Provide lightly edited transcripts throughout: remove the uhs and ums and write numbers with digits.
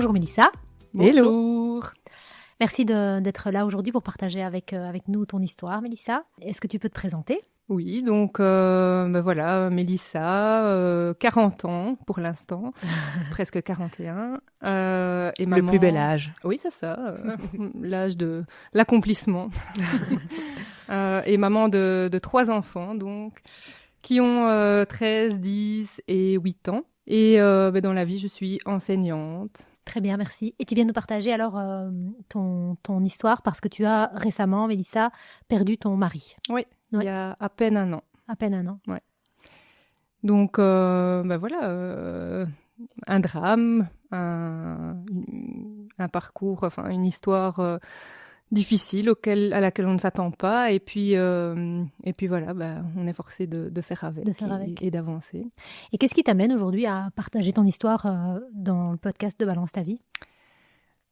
Bonjour Mélissa. Hello. Merci d'être là aujourd'hui pour partager avec nous ton histoire, Mélissa. Est-ce que tu peux te présenter ? Oui, donc voilà, Mélissa, 40 ans pour l'instant, presque 41. Et maman... Le plus bel âge. Oui, c'est ça, l'âge de l'accomplissement. Et maman de 3 enfants, donc, qui ont 13, 10 et 8 ans. Et dans la vie, je suis enseignante. Très bien, merci. Et tu viens nous partager alors ton histoire parce que tu as récemment, Mélissa, perdu ton mari. Oui, Ouais. il y a à peine un an. À peine un an. Ouais. Donc, voilà, un drame, un parcours, enfin une histoire difficile à laquelle on ne s'attend pas. Et puis voilà, on est forcé de faire avec, et d'avancer. Et qu'est-ce qui t'amène aujourd'hui à partager ton histoire dans le podcast de Balance ta vie ?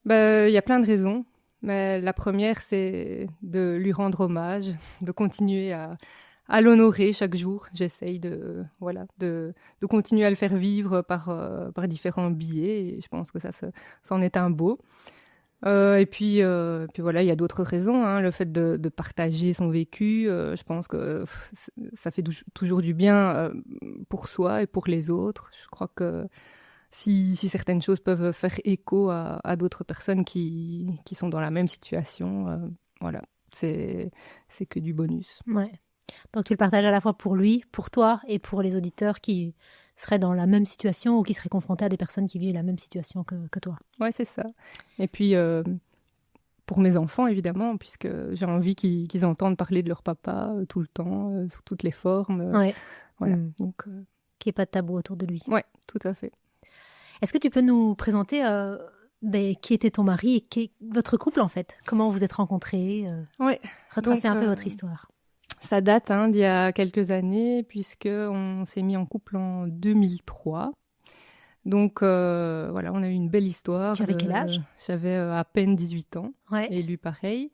Il y a plein de raisons. Mais la première, c'est de lui rendre hommage, de continuer à l'honorer chaque jour. J'essaye de continuer à le faire vivre par différents biais. Et je pense que c'en est un beau. Et puis voilà, il y a d'autres raisons. Hein. Le fait de partager son vécu, je pense que ça fait toujours du bien pour soi et pour les autres. Je crois que si certaines choses peuvent faire écho à d'autres personnes qui sont dans la même situation, voilà, c'est que du bonus. Ouais. Donc tu le partages à la fois pour lui, pour toi et pour les auditeurs qui seraient dans la même situation ou qui seraient confrontés à des personnes qui vivent la même situation que toi. Ouais, c'est ça. Et puis pour mes enfants, évidemment, puisque j'ai envie qu'ils entendent parler de leur papa tout le temps, sous toutes les formes. Ouais. Voilà. Donc, qu'il n'y ait pas de tabou autour de lui. Ouais, tout à fait. Est-ce que tu peux nous présenter qui était ton mari et qui est votre couple en fait ? Comment vous êtes rencontrés ? Ouais. Retracez un peu votre histoire. Ça date d'il y a quelques années, puisqu'on s'est mis en couple en 2003. Donc voilà, on a eu une belle histoire. Tu avais quel âge ? J'avais à peine 18 ans, ouais. Et lui pareil.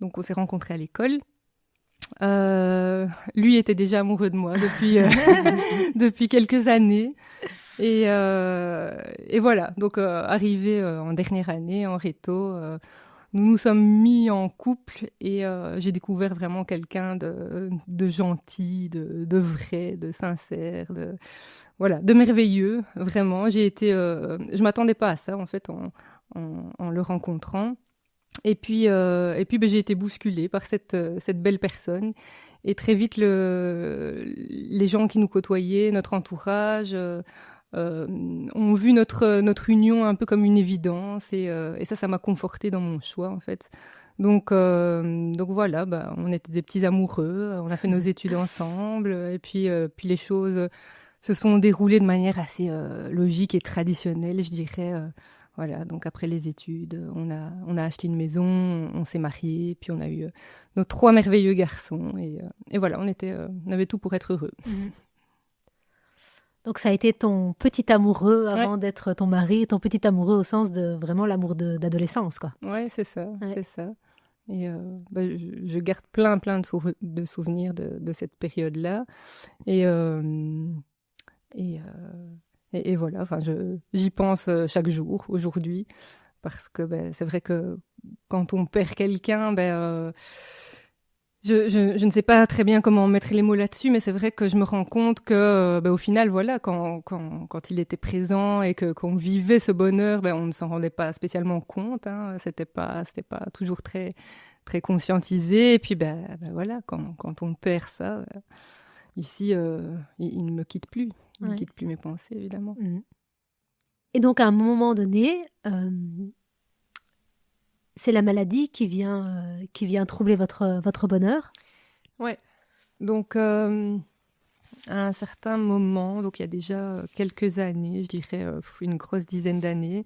Donc on s'est rencontrés à l'école. Lui était déjà amoureux de moi depuis quelques années. Et voilà, donc arrivé en dernière année, en réto, nous nous sommes mis en couple et j'ai découvert vraiment quelqu'un de gentil, de vrai, de sincère, de merveilleux, vraiment. Je m'attendais pas à ça, en fait, en le rencontrant. Et puis j'ai été bousculée par cette belle personne. Et très vite, les gens qui nous côtoyaient, notre entourage, ont vu notre union un peu comme une évidence. Et ça m'a confortée dans mon choix, en fait. Donc voilà, on était des petits amoureux. On a fait nos études ensemble. Et puis les choses se sont déroulées de manière assez logique et traditionnelle, je dirais. Voilà, donc après les études, on a acheté une maison, on s'est mariés, puis on a eu nos 3 merveilleux garçons. Et voilà, on avait tout pour être heureux. Donc ça a été ton petit amoureux avant d'être ton mari, ton petit amoureux au sens de vraiment l'amour d'adolescence, quoi. Ouais, c'est ça, c'est ça. Et je garde plein de souvenirs de cette période-là. Et voilà, enfin, j'y pense chaque jour, aujourd'hui, parce que c'est vrai que quand on perd quelqu'un, je ne sais pas très bien comment mettre les mots là-dessus, mais c'est vrai que je me rends compte que, au final, voilà, quand il était présent et qu'on vivait ce bonheur, on ne s'en rendait pas spécialement compte, hein, c'était pas toujours très, très conscientisé. Et puis, voilà, quand on perd ça... Ici, il ne me quitte plus. Il ne quitte plus mes pensées, évidemment. Et donc, à un moment donné, c'est la maladie qui vient troubler votre bonheur ? Ouais. Donc, à un certain moment, donc il y a déjà quelques années, je dirais une grosse dizaine d'années,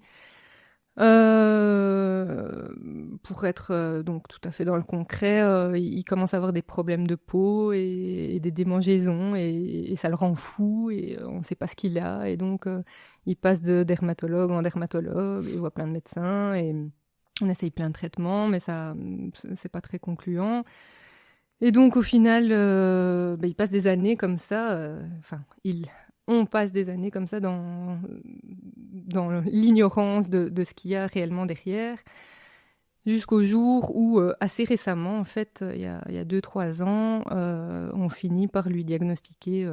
pour être donc tout à fait dans le concret, il commence à avoir des problèmes de peau et des démangeaisons et ça le rend fou et on ne sait pas ce qu'il a et donc il passe de dermatologue en dermatologue, il voit plein de médecins et on essaye plein de traitements mais ça c'est pas très concluant. Et donc au final il passe des années comme ça, on passe des années comme ça dans l'ignorance de ce qu'il y a réellement derrière, jusqu'au jour où, assez récemment, en fait, il y a 2-3 ans, on finit par lui diagnostiquer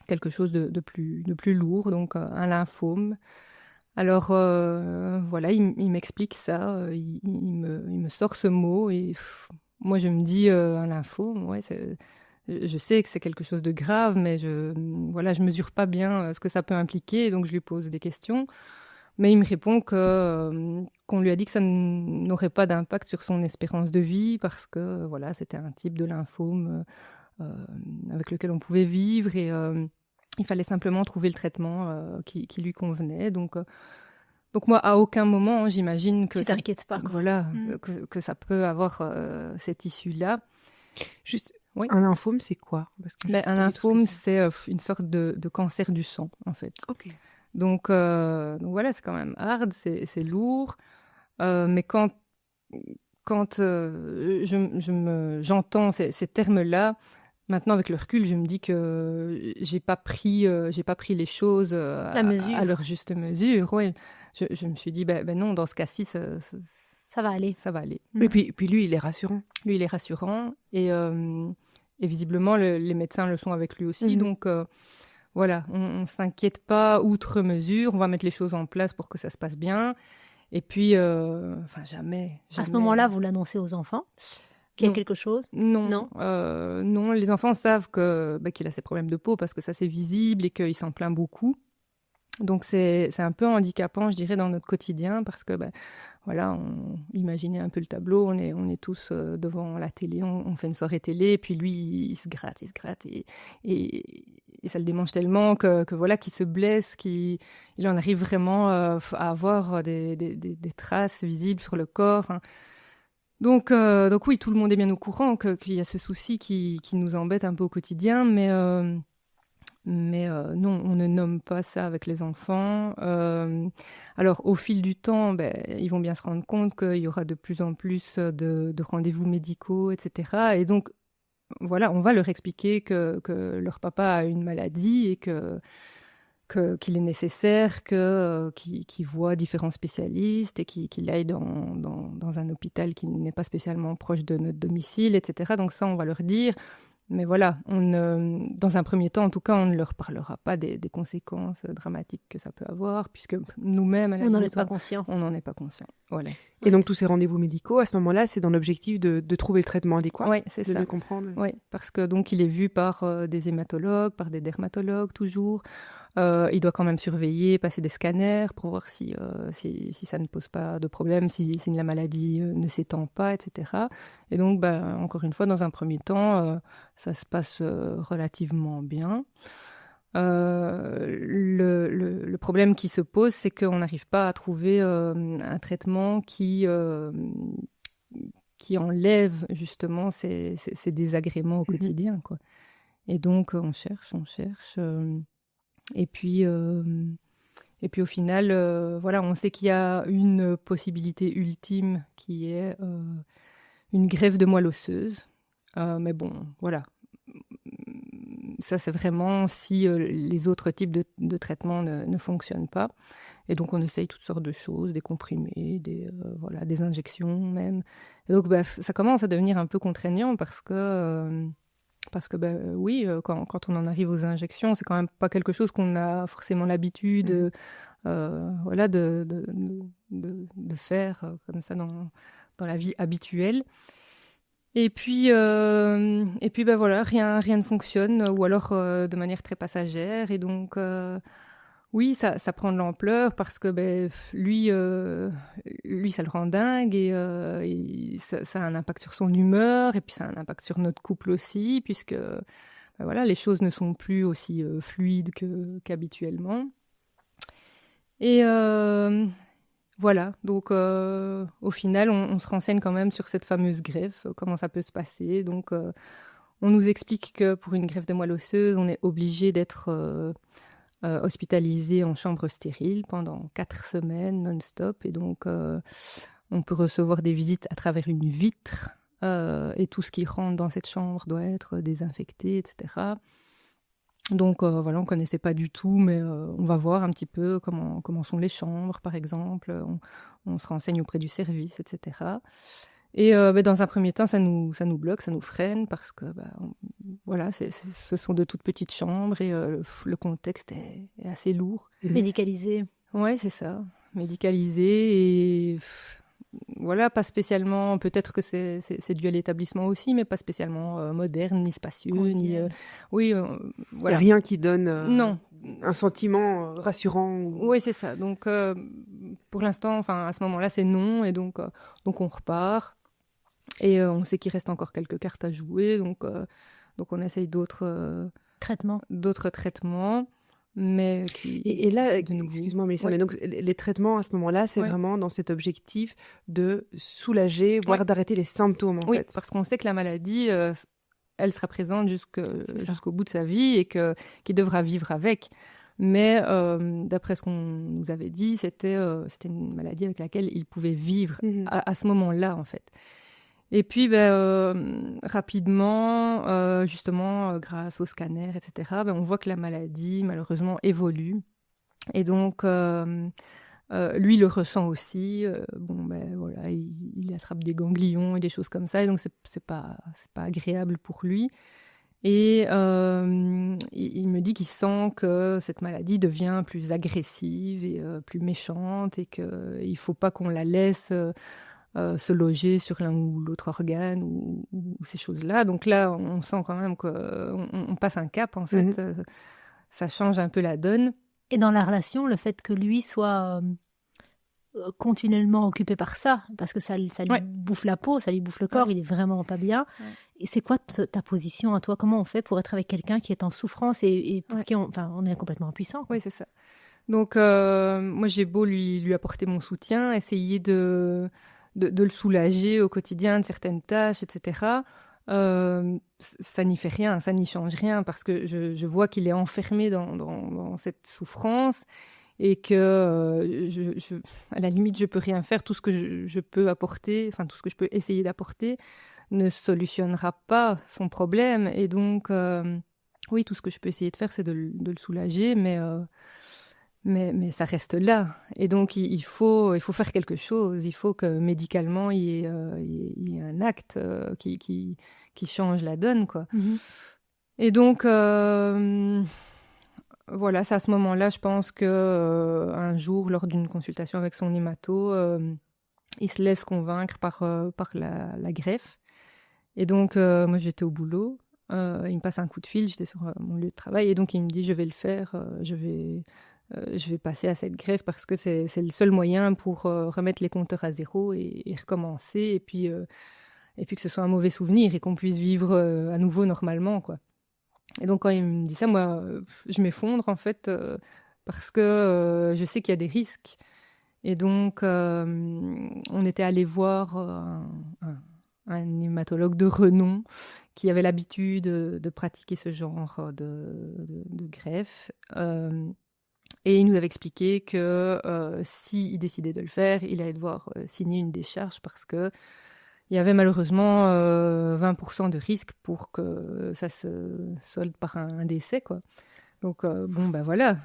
quelque chose de plus lourd, donc un lymphome. Alors voilà, il m'explique ça, il me sort ce mot et moi je me dis un lymphome, ouais, je sais que c'est quelque chose de grave, mais voilà, je mesure pas bien ce que ça peut impliquer, donc je lui pose des questions. Mais il me répond qu'on lui a dit que ça n'aurait pas d'impact sur son espérance de vie parce que voilà, c'était un type de lymphome avec lequel on pouvait vivre et il fallait simplement trouver le traitement qui lui convenait. Donc moi, à aucun moment, j'imagine que Tu t'inquiètes pas, quoi. voilà, que ça peut avoir cette issue-là. Juste, Oui. un lymphome, c'est quoi? Parce que je sais Un pas du tout ce que lymphome, c'est. c'est une sorte de cancer du sang, en fait. Ok. Donc voilà, c'est quand même hard, c'est lourd. Mais quand j'entends ces termes-là, maintenant avec le recul, je me dis que j'ai pas pris les choses La mesure. à leur juste mesure. Ouais. Je me suis dit, ben non, dans ce cas-ci, Ça va aller. ça va aller. Et puis lui, il est rassurant. Lui, il est rassurant et visiblement, les médecins le sont avec lui aussi. Donc voilà, on s'inquiète pas outre mesure. On va mettre les choses en place pour que ça se passe bien. Et puis, enfin, jamais. À ce moment-là, vous l'annoncez aux enfants qu'il y a Non. quelque chose? Non, Non. non, les enfants savent qu'il a ses problèmes de peau parce que ça c'est visible et qu'il s'en plaint beaucoup. Donc c'est un peu handicapant, je dirais, dans notre quotidien parce que voilà, imaginez un peu le tableau, on est tous devant la télé, on fait une soirée télé, et puis lui il se gratte et ça le démange tellement que voilà, qu'il se blesse, il en arrive vraiment à avoir des traces visibles sur le corps. Enfin, donc oui, tout le monde est bien au courant qu'il y a ce souci qui nous embête un peu au quotidien, mais non, on ne nomme pas ça avec les enfants. Alors, au fil du temps, ils vont bien se rendre compte qu'il y aura de plus en plus de rendez-vous médicaux, etc. Et donc, voilà, on va leur expliquer que leur papa a une maladie et qu'il est nécessaire qu'il voit différents spécialistes et qu'il aille dans un hôpital qui n'est pas spécialement proche de notre domicile, etc. Donc ça, on va leur dire. Mais voilà, dans un premier temps, en tout cas, on ne leur parlera pas des conséquences dramatiques que ça peut avoir, puisque nous-mêmes, à la On n'en limite, est pas conscient. on n'en est pas conscient. Voilà. Et donc tous ces rendez-vous médicaux, à ce moment-là, c'est dans l'objectif de trouver le traitement adéquat, Oui, c'est de ça. le comprendre. Oui, parce que donc il est vu par des hématologues, par des dermatologues toujours. Il doit quand même surveiller, passer des scanners pour voir si ça ne pose pas de problème, si la maladie ne s'étend pas, etc. Et donc, encore une fois, dans un premier temps, ça se passe relativement bien. Le problème qui se pose, c'est qu'on n'arrive pas à trouver un traitement qui enlève justement ces désagréments au quotidien, quoi. Et donc, on cherche. Et puis au final, voilà, on sait qu'il y a une possibilité ultime qui est une greffe de moelle osseuse. Mais bon, voilà. Ça, c'est vraiment si les autres types de traitements ne fonctionnent pas. Et donc, on essaye toutes sortes de choses, des comprimés, des injections même. Et donc, ça commence à devenir un peu contraignant parce que oui, quand on en arrive aux injections, c'est quand même pas quelque chose qu'on a forcément l'habitude voilà, de faire comme ça dans la vie habituelle. Et puis voilà, rien ne fonctionne, ou alors de manière très passagère. Et donc, oui, ça prend de l'ampleur parce que lui, ça le rend dingue et ça a un impact sur son humeur et puis ça a un impact sur notre couple aussi, puisque voilà, les choses ne sont plus aussi fluides qu'habituellement. Et voilà, donc au final, on se renseigne quand même sur cette fameuse greffe, comment ça peut se passer. Donc, on nous explique que pour une greffe de moelle osseuse, on est obligé d'être hospitalisé en chambre stérile pendant 4 semaines non-stop. Et donc, on peut recevoir des visites à travers une vitre et tout ce qui rentre dans cette chambre doit être désinfecté, etc. Donc voilà, on connaissait pas du tout, mais on va voir un petit peu comment sont les chambres, par exemple. On se renseigne auprès du service, etc. Et dans un premier temps, ça nous bloque, ça nous freine parce que voilà, ce sont de toutes petites chambres et le contexte est assez lourd. Médicalisé. Ouais, c'est ça, médicalisé et voilà, pas spécialement. Peut-être que c'est dû à l'établissement aussi, mais pas spécialement moderne ni spacieux, ni oui, Il n'y voilà. a rien qui donne Non. un sentiment rassurant. Oui, c'est ça. Donc, pour l'instant, enfin, à ce moment-là, c'est non. Et donc on repart. Et on sait qu'il reste encore quelques cartes à jouer. Donc on essaye d'autres traitements. Mais Et là, de nouveau. excuse-moi Mélissa, Ouais. mais donc les traitements à ce moment-là, c'est Ouais. vraiment dans cet objectif de soulager, voire Ouais. d'arrêter les symptômes en Oui, fait. parce qu'on sait que la maladie, elle sera présente C'est ça. jusqu'au bout de sa vie et qu'il devra vivre avec. Mais d'après ce qu'on nous avait dit, c'était une maladie avec laquelle il pouvait vivre Mhm. à ce moment-là, en fait. Et puis, rapidement, justement, grâce au scanner, etc., on voit que la maladie, malheureusement, évolue. Et donc, lui le ressent aussi. Voilà, il attrape des ganglions et des choses comme ça. Et donc, c'est pas agréable pour lui. Et il me dit qu'il sent que cette maladie devient plus agressive et plus méchante et qu'il ne faut pas qu'on la laisse se loger sur l'un ou l'autre organe ou ces choses-là. Donc là, on sent quand même qu'on passe un cap, en fait. Ça change un peu la donne. Et dans la relation, le fait que lui soit continuellement occupé par ça, parce que ça lui Ouais. bouffe la peau, ça lui bouffe le corps, il est vraiment pas bien. Ouais. Et c'est quoi ta position à toi? Comment on fait pour être avec quelqu'un qui est en souffrance et pour qui on est complètement impuissant, quoi. Oui, c'est ça. Donc, moi, j'ai beau lui apporter mon soutien, essayer de le soulager au quotidien de certaines tâches, etc. Ça n'y fait rien, ça n'y change rien, parce que je vois qu'il est enfermé dans cette souffrance et que, à la limite, je peux rien faire. Tout ce que je peux apporter, enfin, tout ce que je peux essayer d'apporter ne solutionnera pas son problème. Et donc, oui, tout ce que je peux essayer de faire, c'est de le soulager, mais ça reste là. Et donc, il faut faire quelque chose. Il faut que médicalement, il y ait un acte qui change la donne, quoi. Mhm. Et donc, voilà, c'est à ce moment-là, je pense que un jour, lors d'une consultation avec son hémato, il se laisse convaincre par la greffe. Et donc, moi, j'étais au boulot. Il me passe un coup de fil, j'étais sur mon lieu de travail. Et donc, il me dit, je vais le faire, je vais passer à cette greffe parce que c'est le seul moyen pour remettre les compteurs à zéro et recommencer. Et puis que ce soit un mauvais souvenir et qu'on puisse vivre à nouveau normalement, quoi. Et donc, quand il me dit ça, moi, je m'effondre, en fait, parce que je sais qu'il y a des risques. Et donc, on était allé voir un hématologue de renom qui avait l'habitude de pratiquer ce genre de greffe. Et il nous avait expliqué que s'il décidait de le faire, il allait devoir signer une décharge parce que il y avait malheureusement 20% de risque pour que ça se solde par un décès, quoi. Donc, voilà.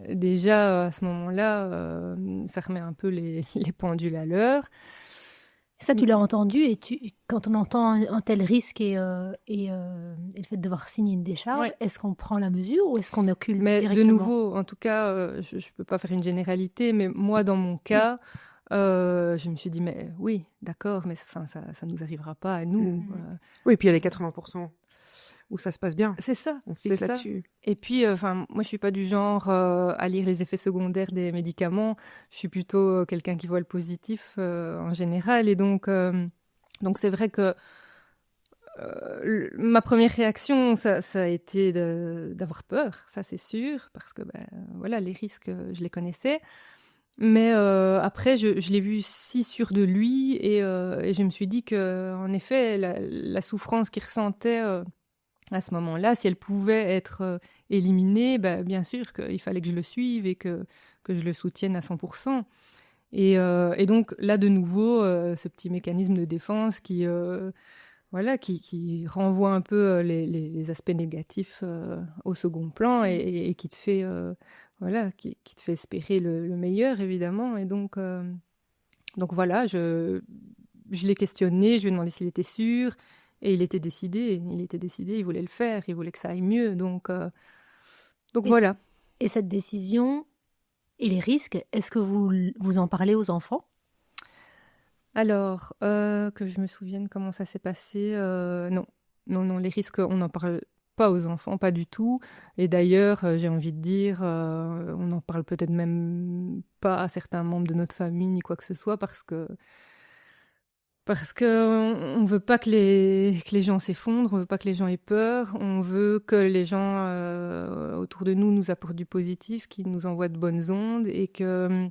Déjà, à ce moment-là, ça remet un peu les pendules à l'heure. Ça, tu l'as entendu, et quand on entend un tel risque et le fait de devoir signer une décharge, Ouais. est-ce qu'on prend la mesure ou est-ce qu'on occulte Mais directement? de nouveau, en tout cas, je ne peux pas faire une généralité, mais moi, dans mon cas, je me suis dit, mais oui, d'accord, mais ça ne nous arrivera pas à nous. Oui, et puis il y a les 80% où ça se passe bien. C'est ça. On fixe c'est ça. là-dessus. Et puis, moi, je suis pas du genre à lire les effets secondaires des médicaments. Je suis plutôt quelqu'un qui voit le positif en général. Et donc c'est vrai que ma première réaction, ça a été d'avoir peur, ça c'est sûr, parce que voilà, les risques, je les connaissais. Mais après, je l'ai vu si sûr de lui et je me suis dit que, en effet, la souffrance qu'il ressentait à ce moment-là, si elle pouvait être éliminée, bien sûr qu'il fallait que je le suive et que je le soutienne à 100%. Et donc là, de nouveau, ce petit mécanisme de défense qui voilà, qui renvoie un peu les aspects négatifs au second plan et qui te fait, voilà, qui te fait espérer le meilleur, évidemment. Et donc voilà, je l'ai questionné, je lui ai demandé s'il était sûr, et il était décidé. Il était décidé, il voulait le faire, il voulait que ça aille mieux. Donc Et, voilà. et cette décision et les risques, est-ce que vous en parlez aux enfants? Alors, que je me souvienne comment ça s'est passé, non. Non, non, les risques, on n'en parle pas aux enfants, pas du tout. Et d'ailleurs, j'ai envie de dire, on n'en parle peut-être même pas à certains membres de notre famille ni quoi que ce soit parce qu'on veut pas que les gens s'effondrent, on veut pas que les gens aient peur, on veut que les gens autour de nous nous apportent du positif, qu'ils nous envoient de bonnes ondes et que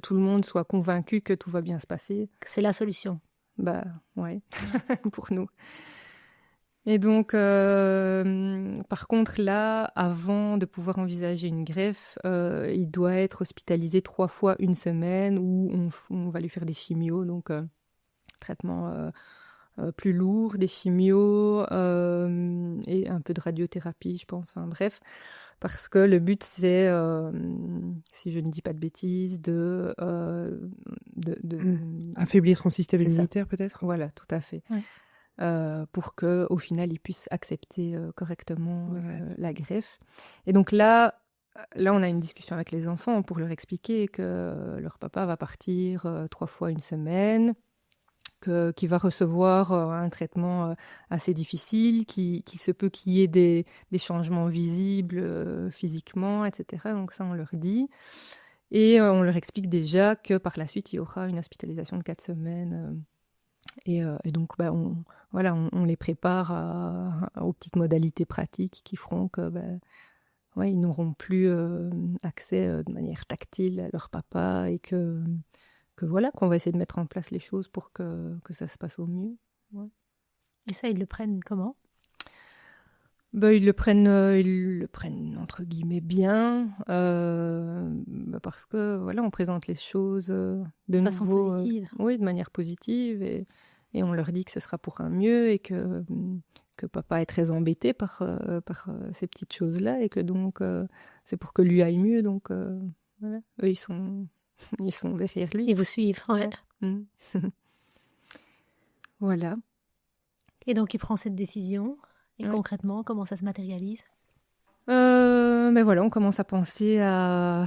tout le monde soit convaincu que tout va bien se passer. C'est la solution. Bah ouais, pour nous. Et donc, par contre, là, avant de pouvoir envisager une greffe, il doit être hospitalisé 3 fois une semaine où on va lui faire des chimios, donc traitements plus lourds, des chimios et un peu de radiothérapie, je pense. Enfin bref, parce que le but, c'est, si je ne dis pas de bêtises, de Affaiblir son système C'est ça. immunitaire, peut-être? Voilà, tout à fait. Ouais. Pour qu'au final, ils puissent accepter correctement Ouais. la greffe. Et donc là, on a une discussion avec les enfants pour leur expliquer que leur papa va partir 3 fois une semaine, qu'il va recevoir un traitement assez difficile, qui se peut qu'il y ait des changements visibles physiquement, etc. Donc ça, on leur dit. Et on leur explique déjà que par la suite, il y aura une hospitalisation de 4 semaines. Et donc, bah, on les prépare aux petites modalités pratiques qui feront que ouais, ils n'auront plus accès de manière tactile à leur papa et que voilà, qu'on va essayer de mettre en place les choses pour que ça se passe au mieux. Ouais. Et ça, ils le prennent comment? Bah, ils le prennent entre guillemets bien, parce que voilà, on présente les choses de façon nouveau, positive. oui, de manière positive, et on leur dit que ce sera pour un mieux et que papa est très embêté par ces petites choses-là et que donc c'est pour que lui aille mieux. Donc voilà, eux ils sont derrière lui. Ils vous suivent, ouais. Mm. Voilà. Et donc, il prend cette décision. Et Ouais. concrètement, comment ça se matérialise? Mais voilà, on commence à penser à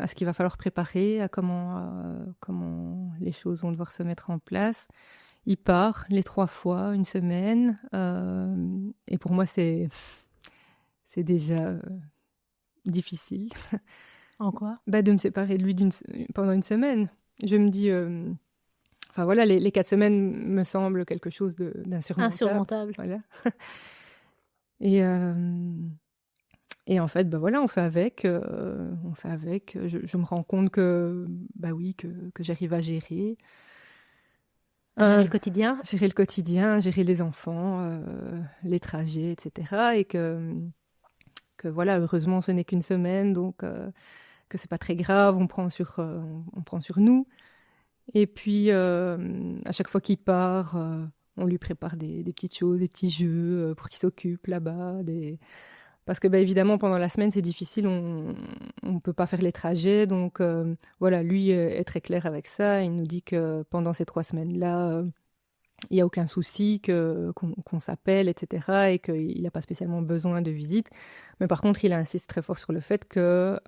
ce qu'il va falloir préparer, à comment les choses vont devoir se mettre en place. Il part les 3 fois, une semaine. Et pour moi, c'est déjà difficile En quoi? de me séparer de lui pendant une semaine. Je me dis, enfin voilà, les 4 semaines me semblent quelque chose d'insurmontable. Insurmontable. Voilà. Et en fait, voilà, on fait avec. Je me rends compte que, oui, que j'arrive à gérer. Gérer le quotidien. Gérer le quotidien, gérer les enfants, les trajets, etc. Et que voilà, heureusement, ce n'est qu'une semaine, donc que c'est pas très grave, on prend sur nous. Et puis, à chaque fois qu'il part, on lui prépare des petites choses, des petits jeux pour qu'il s'occupe là-bas. Parce que, évidemment, pendant la semaine, c'est difficile, on ne peut pas faire les trajets. Donc, voilà, lui est très clair avec ça. Il nous dit que pendant ces 3 semaines-là, il n'y a aucun souci qu'on s'appelle, etc. Et qu'il n'a pas spécialement besoin de visite. Mais par contre, il insiste très fort sur le fait que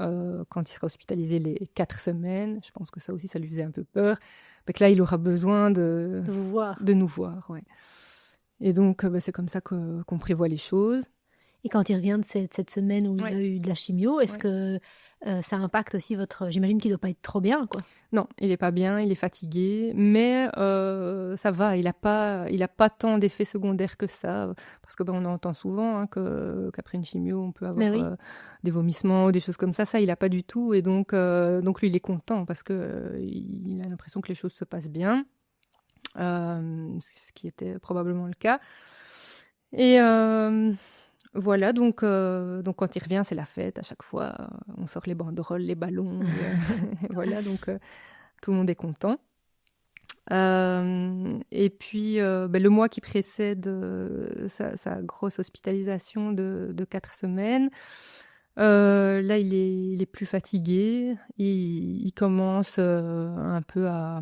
quand il sera hospitalisé les 4 semaines, je pense que ça aussi, ça lui faisait un peu peur, que là, il aura besoin De vous voir. de nous voir. Ouais. Et donc, c'est comme ça qu'on prévoit les choses. Et quand il revient de cette semaine où il a eu de la chimio, est-ce que ça impacte aussi votre... J'imagine qu'il ne doit pas être trop bien, quoi. Non, il n'est pas bien, il est fatigué, mais ça va, il a pas tant d'effets secondaires que ça, parce que on entend souvent qu'après une chimio, on peut avoir des vomissements ou des choses comme ça. Ça, il n'a pas du tout, et donc lui, il est content, parce qu'il a l'impression que les choses se passent bien, ce qui était probablement le cas. Et... voilà, donc quand il revient, c'est la fête à chaque fois. On sort les banderoles, les ballons, et voilà, donc tout le monde est content. Et puis, le mois qui précède sa grosse hospitalisation de 4 semaines, là, il est plus fatigué. Il commence un peu à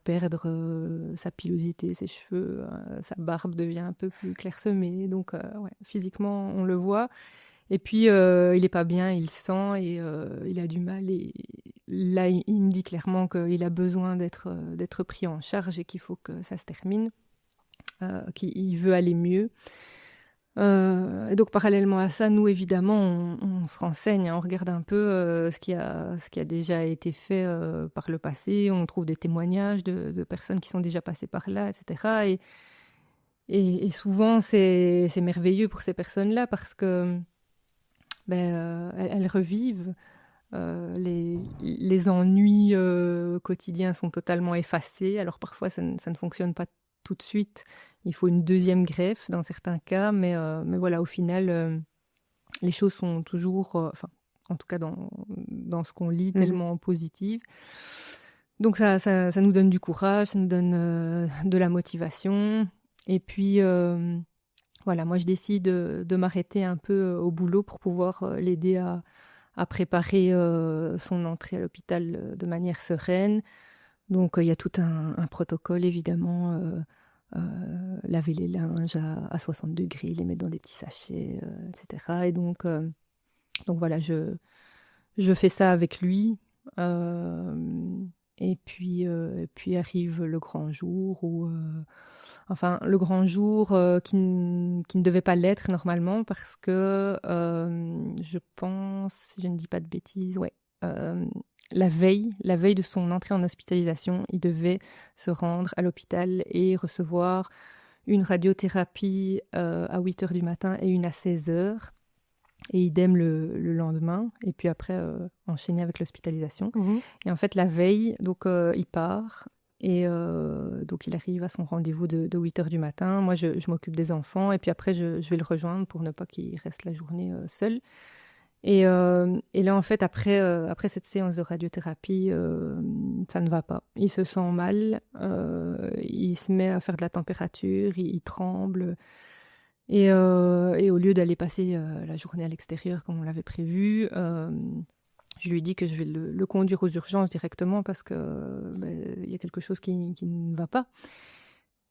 perdre sa pilosité, ses cheveux, sa barbe devient un peu plus clairsemée. Donc, ouais, physiquement, on le voit. Et puis, il est pas bien, il sent et il a du mal. Et là, il me dit clairement qu'il a besoin d'être pris en charge et qu'il faut que ça se termine, qu'il veut aller mieux. Et donc, parallèlement à ça, nous, évidemment, on se renseigne, hein, on regarde un peu ce qui a déjà été fait par le passé. On trouve des témoignages de personnes qui sont déjà passées par là, etc. Et souvent, c'est merveilleux pour ces personnes-là parce que elles revivent. Les ennuis quotidiens sont totalement effacés. Alors parfois, ça ne fonctionne pas tout de suite. Il faut une deuxième greffe dans certains cas, mais voilà, au final, les choses sont toujours, enfin, en tout cas dans ce qu'on lit, tellement positives. Donc ça nous donne du courage, ça nous donne de la motivation. Et puis, voilà, moi je décide de m'arrêter un peu au boulot pour pouvoir l'aider à préparer son entrée à l'hôpital de manière sereine. Donc il y a tout un protocole évidemment, laver les linges à 60 degrés, les mettre dans des petits sachets, etc. Et donc voilà, je fais ça avec lui. Et puis arrive le grand jour où enfin, le grand jour qui ne devait pas l'être normalement parce que je pense, si je ne dis pas de bêtises, ouais, euh, la veille de son entrée en hospitalisation, il devait se rendre à l'hôpital et recevoir une radiothérapie à 8 heures du matin et une à 16 heures. Et idem le lendemain, et puis après enchaîner avec l'hospitalisation. Et en fait, la veille, donc il part, et donc il arrive à son rendez-vous de 8 heures du matin. Moi, je m'occupe des enfants, et puis après, je vais le rejoindre pour ne pas qu'il reste la journée seul. Et là, en fait, après cette séance de radiothérapie, ça ne va pas. Il se sent mal, il se met à faire de la température, il tremble. Et au lieu d'aller passer la journée à l'extérieur comme on l'avait prévu, je lui dis que je vais le conduire aux urgences directement parce que il y a quelque chose qui ne va pas.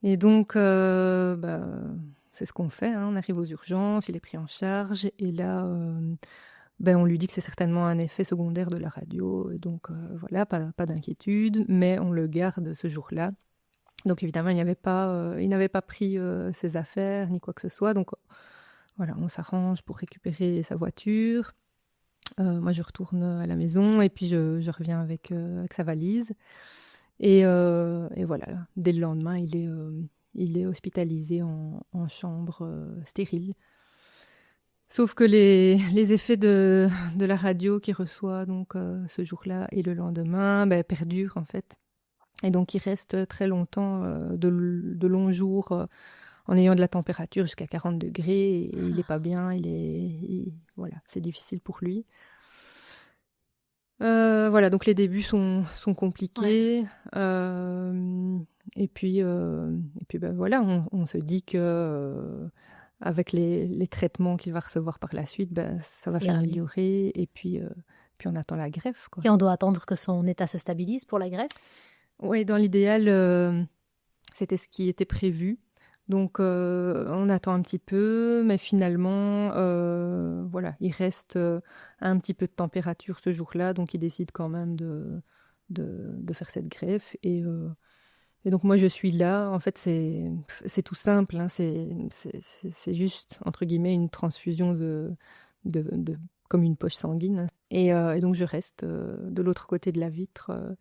Et donc, c'est ce qu'on fait, hein. On arrive aux urgences, il est pris en charge. Et là, on lui dit que c'est certainement un effet secondaire de la radio. Et donc, voilà, pas d'inquiétude, mais on le garde ce jour-là. Donc évidemment, il n'avait pas pris ses affaires ni quoi que ce soit. Donc voilà, on s'arrange pour récupérer sa voiture. Moi, je retourne à la maison et puis je reviens avec sa valise. Et voilà, dès le lendemain, il est hospitalisé en chambre stérile. Sauf que les effets de la radio qu'il reçoit donc, ce jour-là et le lendemain perdurent en fait. Et donc, il reste très longtemps, de longs jours, en ayant de la température jusqu'à 40 degrés. Et il n'est pas bien, voilà, c'est difficile pour lui. Voilà, donc les débuts sont compliqués. Ouais. Et puis voilà, on se dit que avec les traitements qu'il va recevoir par la suite, ça va s'améliorer. Et puis on attend la greffe, quoi. Et on doit attendre que son état se stabilise pour la greffe? Oui, dans l'idéal, c'était ce qui était prévu. Donc, on attend un petit peu, mais finalement, voilà, il reste un petit peu de température ce jour-là, donc il décide quand même de faire cette greffe. Et donc, moi, je suis là. En fait, c'est tout simple, hein, c'est juste, entre guillemets, une transfusion comme une poche sanguine. Et donc, je reste de l'autre côté de la vitre.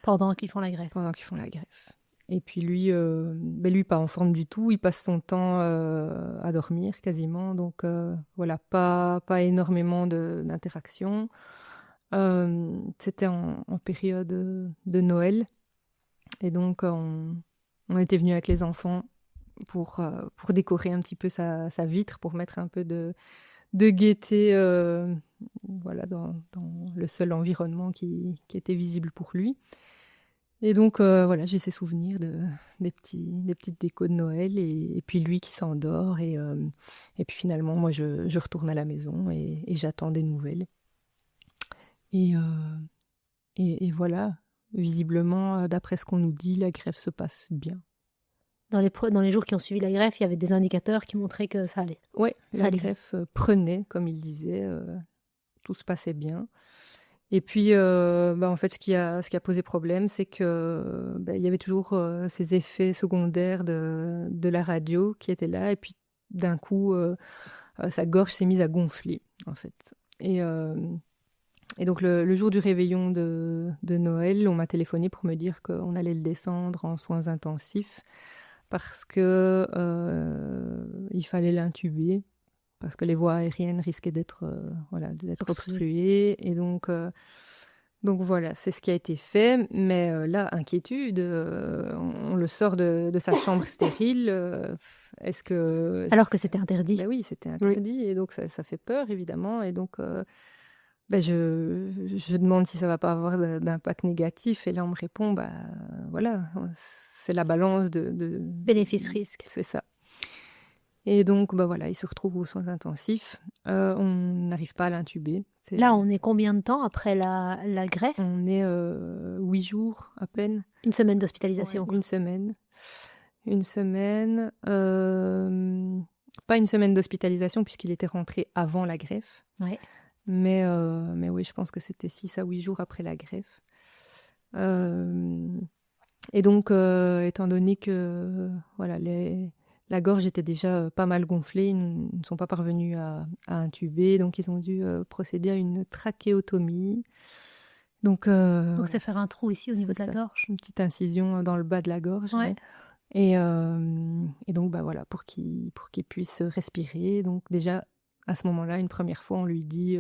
Pendant qu'ils font la greffe. Pendant qu'ils font la greffe. Et puis lui, lui pas en forme du tout, il passe son temps à dormir quasiment, donc voilà, pas énormément d'interaction. C'était en période de Noël, et donc on était venu avec les enfants pour décorer un petit peu sa vitre, pour mettre un peu de gaieté voilà, dans le seul environnement qui était visible pour lui. Et donc, voilà, j'ai ces souvenirs des petites décos de Noël et puis lui qui s'endort. Et puis finalement, moi, je retourne à la maison et j'attends des nouvelles. Et, et voilà, visiblement, d'après ce qu'on nous dit, la greffe se passe bien. Dans les jours qui ont suivi la greffe, il y avait des indicateurs qui montraient que ça allait. Ouais, Ça la allait. greffe prenait, comme il disait, tout se passait bien. Et puis, en fait, ce qui a posé problème, c'est que, il y avait toujours, ces effets secondaires de la radio qui étaient là et puis d'un coup, sa gorge s'est mise à gonfler, en fait. Et donc le jour du réveillon de Noël, on m'a téléphoné pour me dire qu'on allait le descendre en soins intensifs parce que, il fallait l'intuber, parce que les voies aériennes risquaient d'être, d'être obstruées et donc voilà, c'est ce qui a été fait. Mais là, inquiétude, on le sort de sa chambre stérile. Est-ce que... Alors que c'était interdit. Ben oui, c'était interdit. Et donc ça fait peur, évidemment. Et donc je demande si ça va pas avoir d'impact négatif. Et là, on me répond, voilà, c'est la balance de... Bénéfice-risque. C'est ça. Et donc, voilà, il se retrouve aux soins intensifs. On n'arrive pas à l'intuber. Là, on est combien de temps après la greffe? On est 8 jours à peine. Une semaine d'hospitalisation. Ouais, une semaine. Une semaine. Pas une semaine d'hospitalisation puisqu'il était rentré avant la greffe. Ouais. Mais oui, je pense que c'était 6 à 8 jours après la greffe. Et donc, étant donné que voilà, la gorge était déjà pas mal gonflée, ils ne sont pas parvenus à intuber, donc ils ont dû procéder à une trachéotomie. Donc c'est faire un trou ici au niveau de la gorge. Une petite incision dans le bas de la gorge. Ouais. Et donc, voilà, pour qu'il puisse respirer. Donc déjà, à ce moment-là, une première fois, on lui dit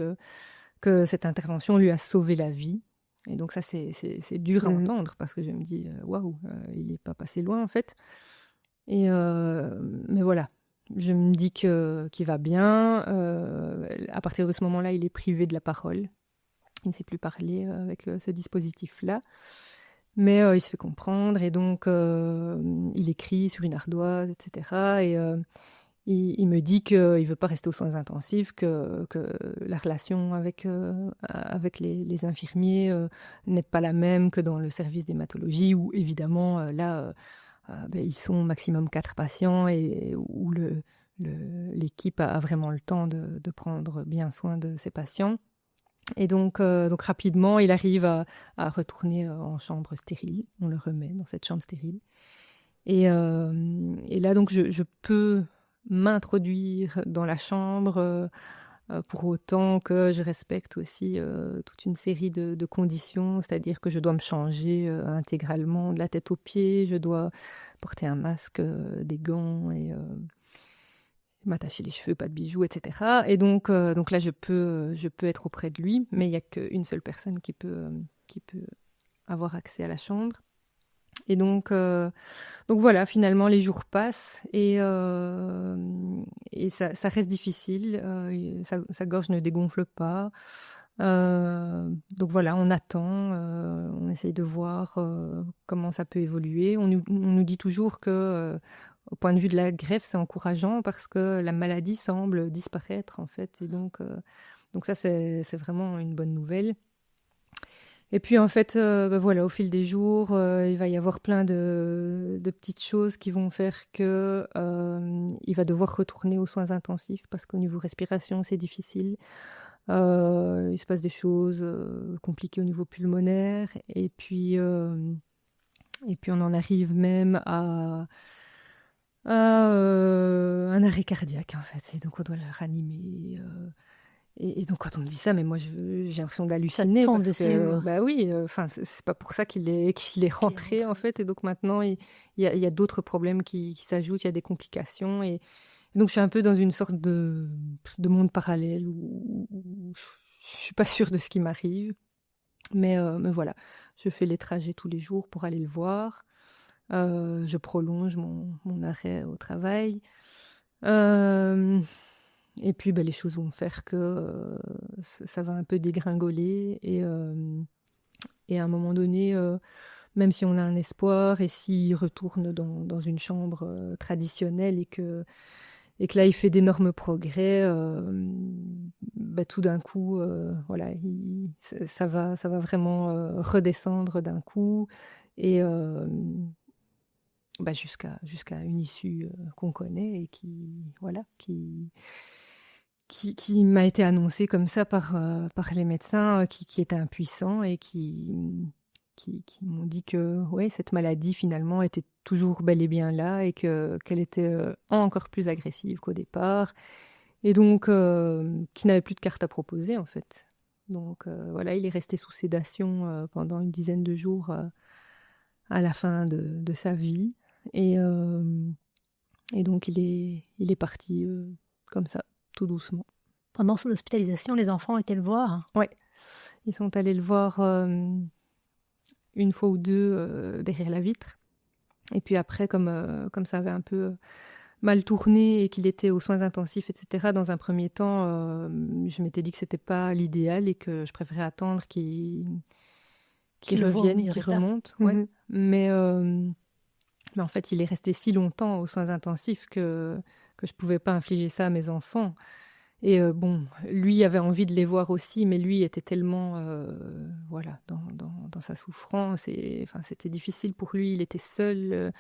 que cette intervention lui a sauvé la vie. Et donc ça, c'est dur à entendre parce que je me dis, waouh, il n'est pas passé loin en fait. Mais voilà, je me dis qu'il va bien. À partir de ce moment-là, il est privé de la parole. Il ne sait plus parler avec ce dispositif-là. Mais il se fait comprendre et donc il écrit sur une ardoise, etc. Et il me dit qu'il ne veut pas rester aux soins intensifs, que la relation avec les infirmiers n'est pas la même que dans le service d'hématologie où évidemment là, ils sont maximum 4 patients et où l'équipe a vraiment le temps de prendre bien soin de ses patients. Et donc rapidement, il arrive à retourner en chambre stérile. On le remet dans cette chambre stérile. Et là, donc, je peux m'introduire dans la chambre pour autant que je respecte aussi toute une série de conditions, c'est-à-dire que je dois me changer intégralement de la tête aux pieds, je dois porter un masque, des gants et m'attacher les cheveux, pas de bijoux, etc. Et donc là, je peux être auprès de lui, mais il n'y a qu'une seule personne qui peut avoir accès à la chambre. Et donc voilà, finalement, les jours passent et ça reste difficile. Sa gorge ne dégonfle pas. Donc voilà, on attend, on essaye de voir comment ça peut évoluer. On nous dit toujours que, au point de vue de la greffe, c'est encourageant parce que la maladie semble disparaître en fait. Et donc ça, c'est vraiment une bonne nouvelle. Et puis en fait, voilà, au fil des jours, il va y avoir plein de petites choses qui vont faire que il va devoir retourner aux soins intensifs parce qu'au niveau respiration, c'est difficile. Il se passe des choses compliquées au niveau pulmonaire et puis on en arrive même à un arrêt cardiaque en fait. Et donc on doit le ranimer. Et donc quand on me dit ça, mais moi j'ai l'impression d'halluciner tombe parce dessus, que moi. oui, c'est pas pour ça qu'il est rentré en fait. Et donc maintenant il y a d'autres problèmes qui s'ajoutent, il y a des complications et donc je suis un peu dans une sorte de monde parallèle où je suis pas sûre de ce qui m'arrive. Mais voilà, je fais les trajets tous les jours pour aller le voir. Je prolonge mon arrêt au travail. Et puis les choses vont faire que ça va un peu dégringoler. Et à un moment donné, même si on a un espoir, et s'il retourne dans une chambre traditionnelle et que là, il fait d'énormes progrès, tout d'un coup, voilà, ça va vraiment redescendre d'un coup, et jusqu'à une issue qu'on connaît et qui m'a été annoncée comme ça par les médecins qui étaient impuissants et qui m'ont dit que ouais, cette maladie finalement était toujours bel et bien là et qu'elle était encore plus agressive qu'au départ, et donc qui n'avait plus de carte à proposer en fait. Donc voilà, il est resté sous sédation pendant une dizaine de jours à la fin de sa vie, et donc il est parti comme ça, tout doucement. Pendant son hospitalisation, les enfants étaient le voir? Ouais, ils sont allés le voir une fois ou deux derrière la vitre. Et puis après, comme ça avait un peu mal tourné et qu'il était aux soins intensifs, etc., dans un premier temps, je m'étais dit que c'était pas l'idéal et que je préférais attendre qu'il le voit au revienne, meilleur qu'il état. remonte. Ouais. Mais en fait, il est resté si longtemps aux soins intensifs que je pouvais pas infliger ça à mes enfants. Et bon, lui avait envie de les voir aussi, mais lui était tellement voilà, dans sa souffrance. Et enfin, c'était difficile pour lui. Il était seul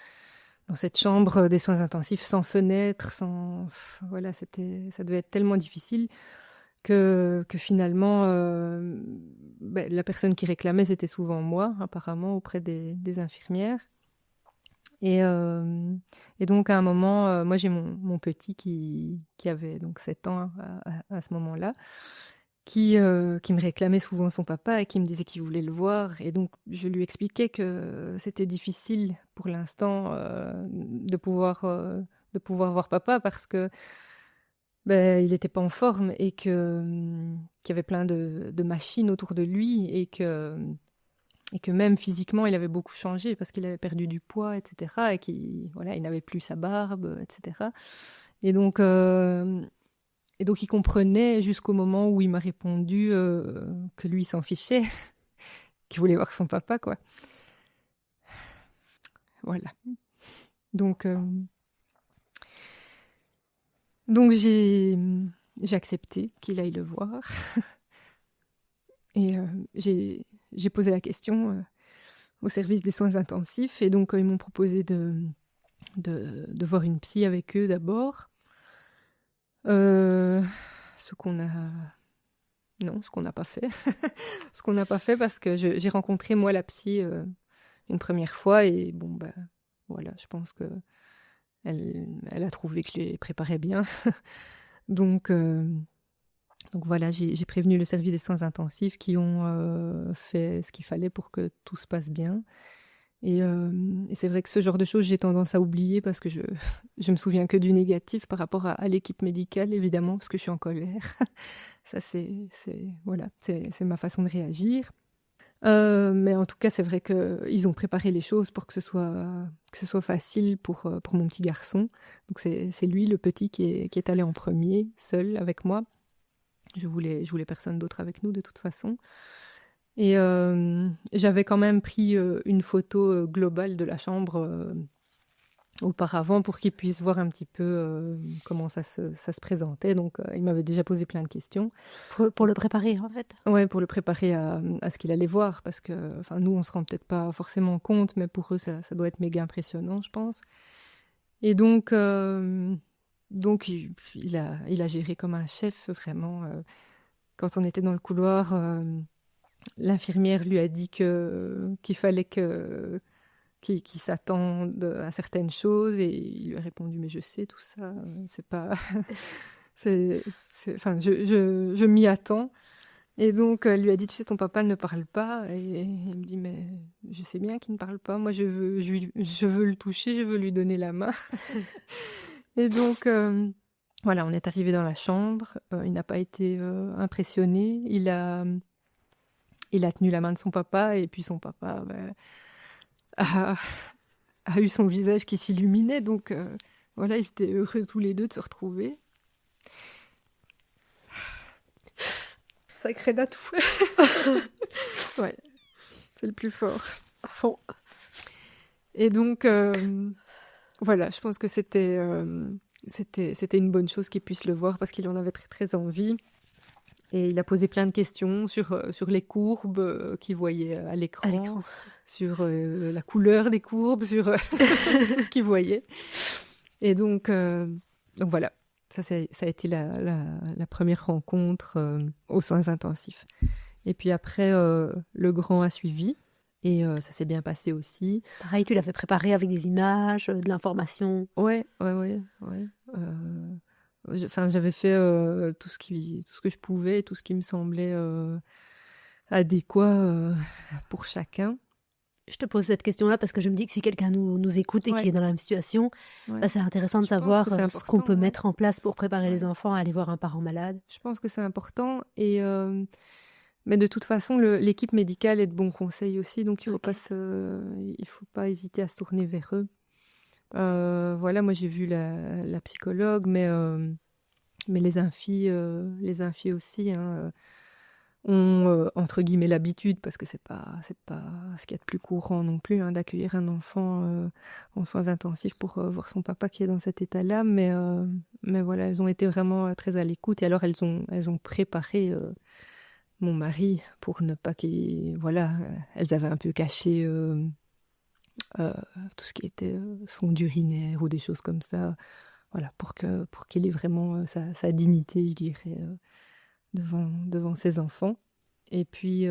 dans cette chambre des soins intensifs, sans fenêtre, sans... Voilà, ça devait être tellement difficile que finalement, la personne qui réclamait, c'était souvent moi, apparemment, auprès des infirmières. Et donc, à un moment, moi, j'ai mon petit qui avait donc 7 ans à ce moment-là, qui me réclamait souvent son papa et qui me disait qu'il voulait le voir. Et donc, je lui expliquais que c'était difficile pour l'instant de pouvoir voir papa parce que il n'était pas en forme et qu'il y avait plein de machines autour de lui et que même physiquement, il avait beaucoup changé parce qu'il avait perdu du poids, etc. Et qu'il voilà, il n'avait plus sa barbe, etc. Et donc, il comprenait jusqu'au moment où il m'a répondu que lui, il s'en fichait, qu'il voulait voir son papa, quoi. Voilà. Donc j'ai accepté qu'il aille le voir. Et j'ai posé la question au service des soins intensifs. Et donc, ils m'ont proposé de voir une psy avec eux d'abord. Ce qu'on n'a pas fait. Ce qu'on n'a pas fait parce que j'ai rencontré, moi, la psy une première fois. Et bon, voilà, je pense que elle a trouvé que je les préparais bien. Donc voilà, j'ai prévenu le service des soins intensifs qui ont fait ce qu'il fallait pour que tout se passe bien. Et c'est vrai que ce genre de choses, j'ai tendance à oublier parce que je me souviens que du négatif par rapport à l'équipe médicale, évidemment, parce que je suis en colère. Ça, c'est ma façon de réagir. Mais en tout cas, c'est vrai qu'ils ont préparé les choses pour que ce soit facile pour mon petit garçon. Donc c'est lui, le petit, qui est allé en premier, seul, avec moi. Je voulais personne d'autre avec nous, de toute façon. Et j'avais quand même pris une photo globale de la chambre auparavant pour qu'il puisse voir un petit peu comment ça se présentait. Donc, il m'avait déjà posé plein de questions. Pour le préparer, en fait. Ouais, pour le préparer à ce qu'il allait voir. Parce que nous, on se rend peut-être pas forcément compte, mais pour eux, ça doit être méga impressionnant, je pense. Et donc il a géré comme un chef, vraiment. Quand on était dans le couloir... l'infirmière lui a dit qu'il fallait qu'il s'attende à certaines choses, et il lui a répondu mais je sais tout ça, c'est pas enfin je m'y attends. Et donc elle lui a dit tu sais, ton papa ne parle pas, et il me dit mais je sais bien qu'il ne parle pas, moi je veux le toucher, je veux lui donner la main. Et donc voilà, on est arrivé dans la chambre, il n'a pas été impressionné, il a tenu la main de son papa, et puis son papa a eu son visage qui s'illuminait. Donc voilà, ils étaient heureux tous les deux de se retrouver. Sacré Natou. Ouais, c'est le plus fort. Bon. Et donc, voilà, je pense que c'était une bonne chose qu'il puisse le voir parce qu'il en avait très, très envie. Et il a posé plein de questions sur les courbes qu'il voyait à l'écran, sur la couleur des courbes, sur tout ce qu'il voyait. Et donc voilà, ça a été la première rencontre aux soins intensifs. Et puis après, le grand a suivi. Et ça s'est bien passé aussi. Pareil, tu l'avais préparé avec des images, de l'information. Ouais. J'avais fait tout ce que je pouvais, tout ce qui me semblait adéquat pour chacun. Je te pose cette question-là parce que je me dis que si quelqu'un nous écoute et qui est dans la même situation, c'est intéressant de savoir ce qu'on peut mettre en place pour préparer les enfants à aller voir un parent malade. Je pense que c'est important. Mais de toute façon, l'équipe médicale est de bons conseils aussi, donc il ne faut pas hésiter à se tourner vers eux. Voilà, moi j'ai vu la psychologue, mais les infis aussi ont entre guillemets l'habitude, parce que c'est pas ce qu'il y a de plus courant non plus, d'accueillir un enfant en soins intensifs pour voir son papa qui est dans cet état-là. Mais voilà, elles ont été vraiment très à l'écoute, et alors elles ont préparé mon mari pour ne pas qu'il... Voilà, elles avaient un peu caché tout ce qui était sonde urinaire ou des choses comme ça, voilà, pour qu'il ait vraiment sa dignité, je dirais, devant ses enfants. Et puis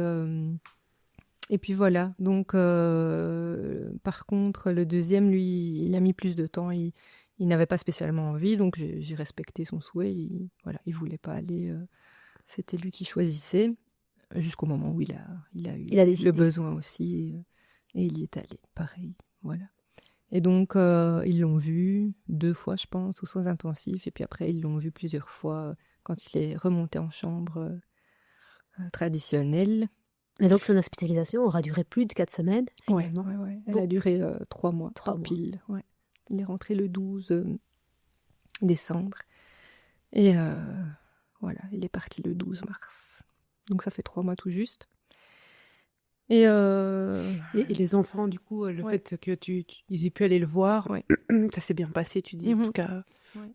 voilà, donc par contre, le deuxième, lui, il a mis plus de temps, il n'avait pas spécialement envie, donc j'ai respecté son souhait, il voulait pas aller, c'était lui qui choisissait, jusqu'au moment où il a eu le besoin aussi, et il y est allé, pareil, voilà. Et donc, ils l'ont vu 2 fois, je pense, aux soins intensifs, et puis après, ils l'ont vu plusieurs fois quand il est remonté en chambre traditionnelle. Mais donc, son hospitalisation aura duré plus de 4 semaines, finalement. Ouais. Elle a duré 3 mois. 3 pile, ouais. Il est rentré le 12 décembre. Et voilà, il est parti le 12 mars. Donc, ça fait 3 mois tout juste. Et les enfants, du coup, le fait qu'ils aient pu aller le voir, ça s'est bien passé, tu dis. En tout cas,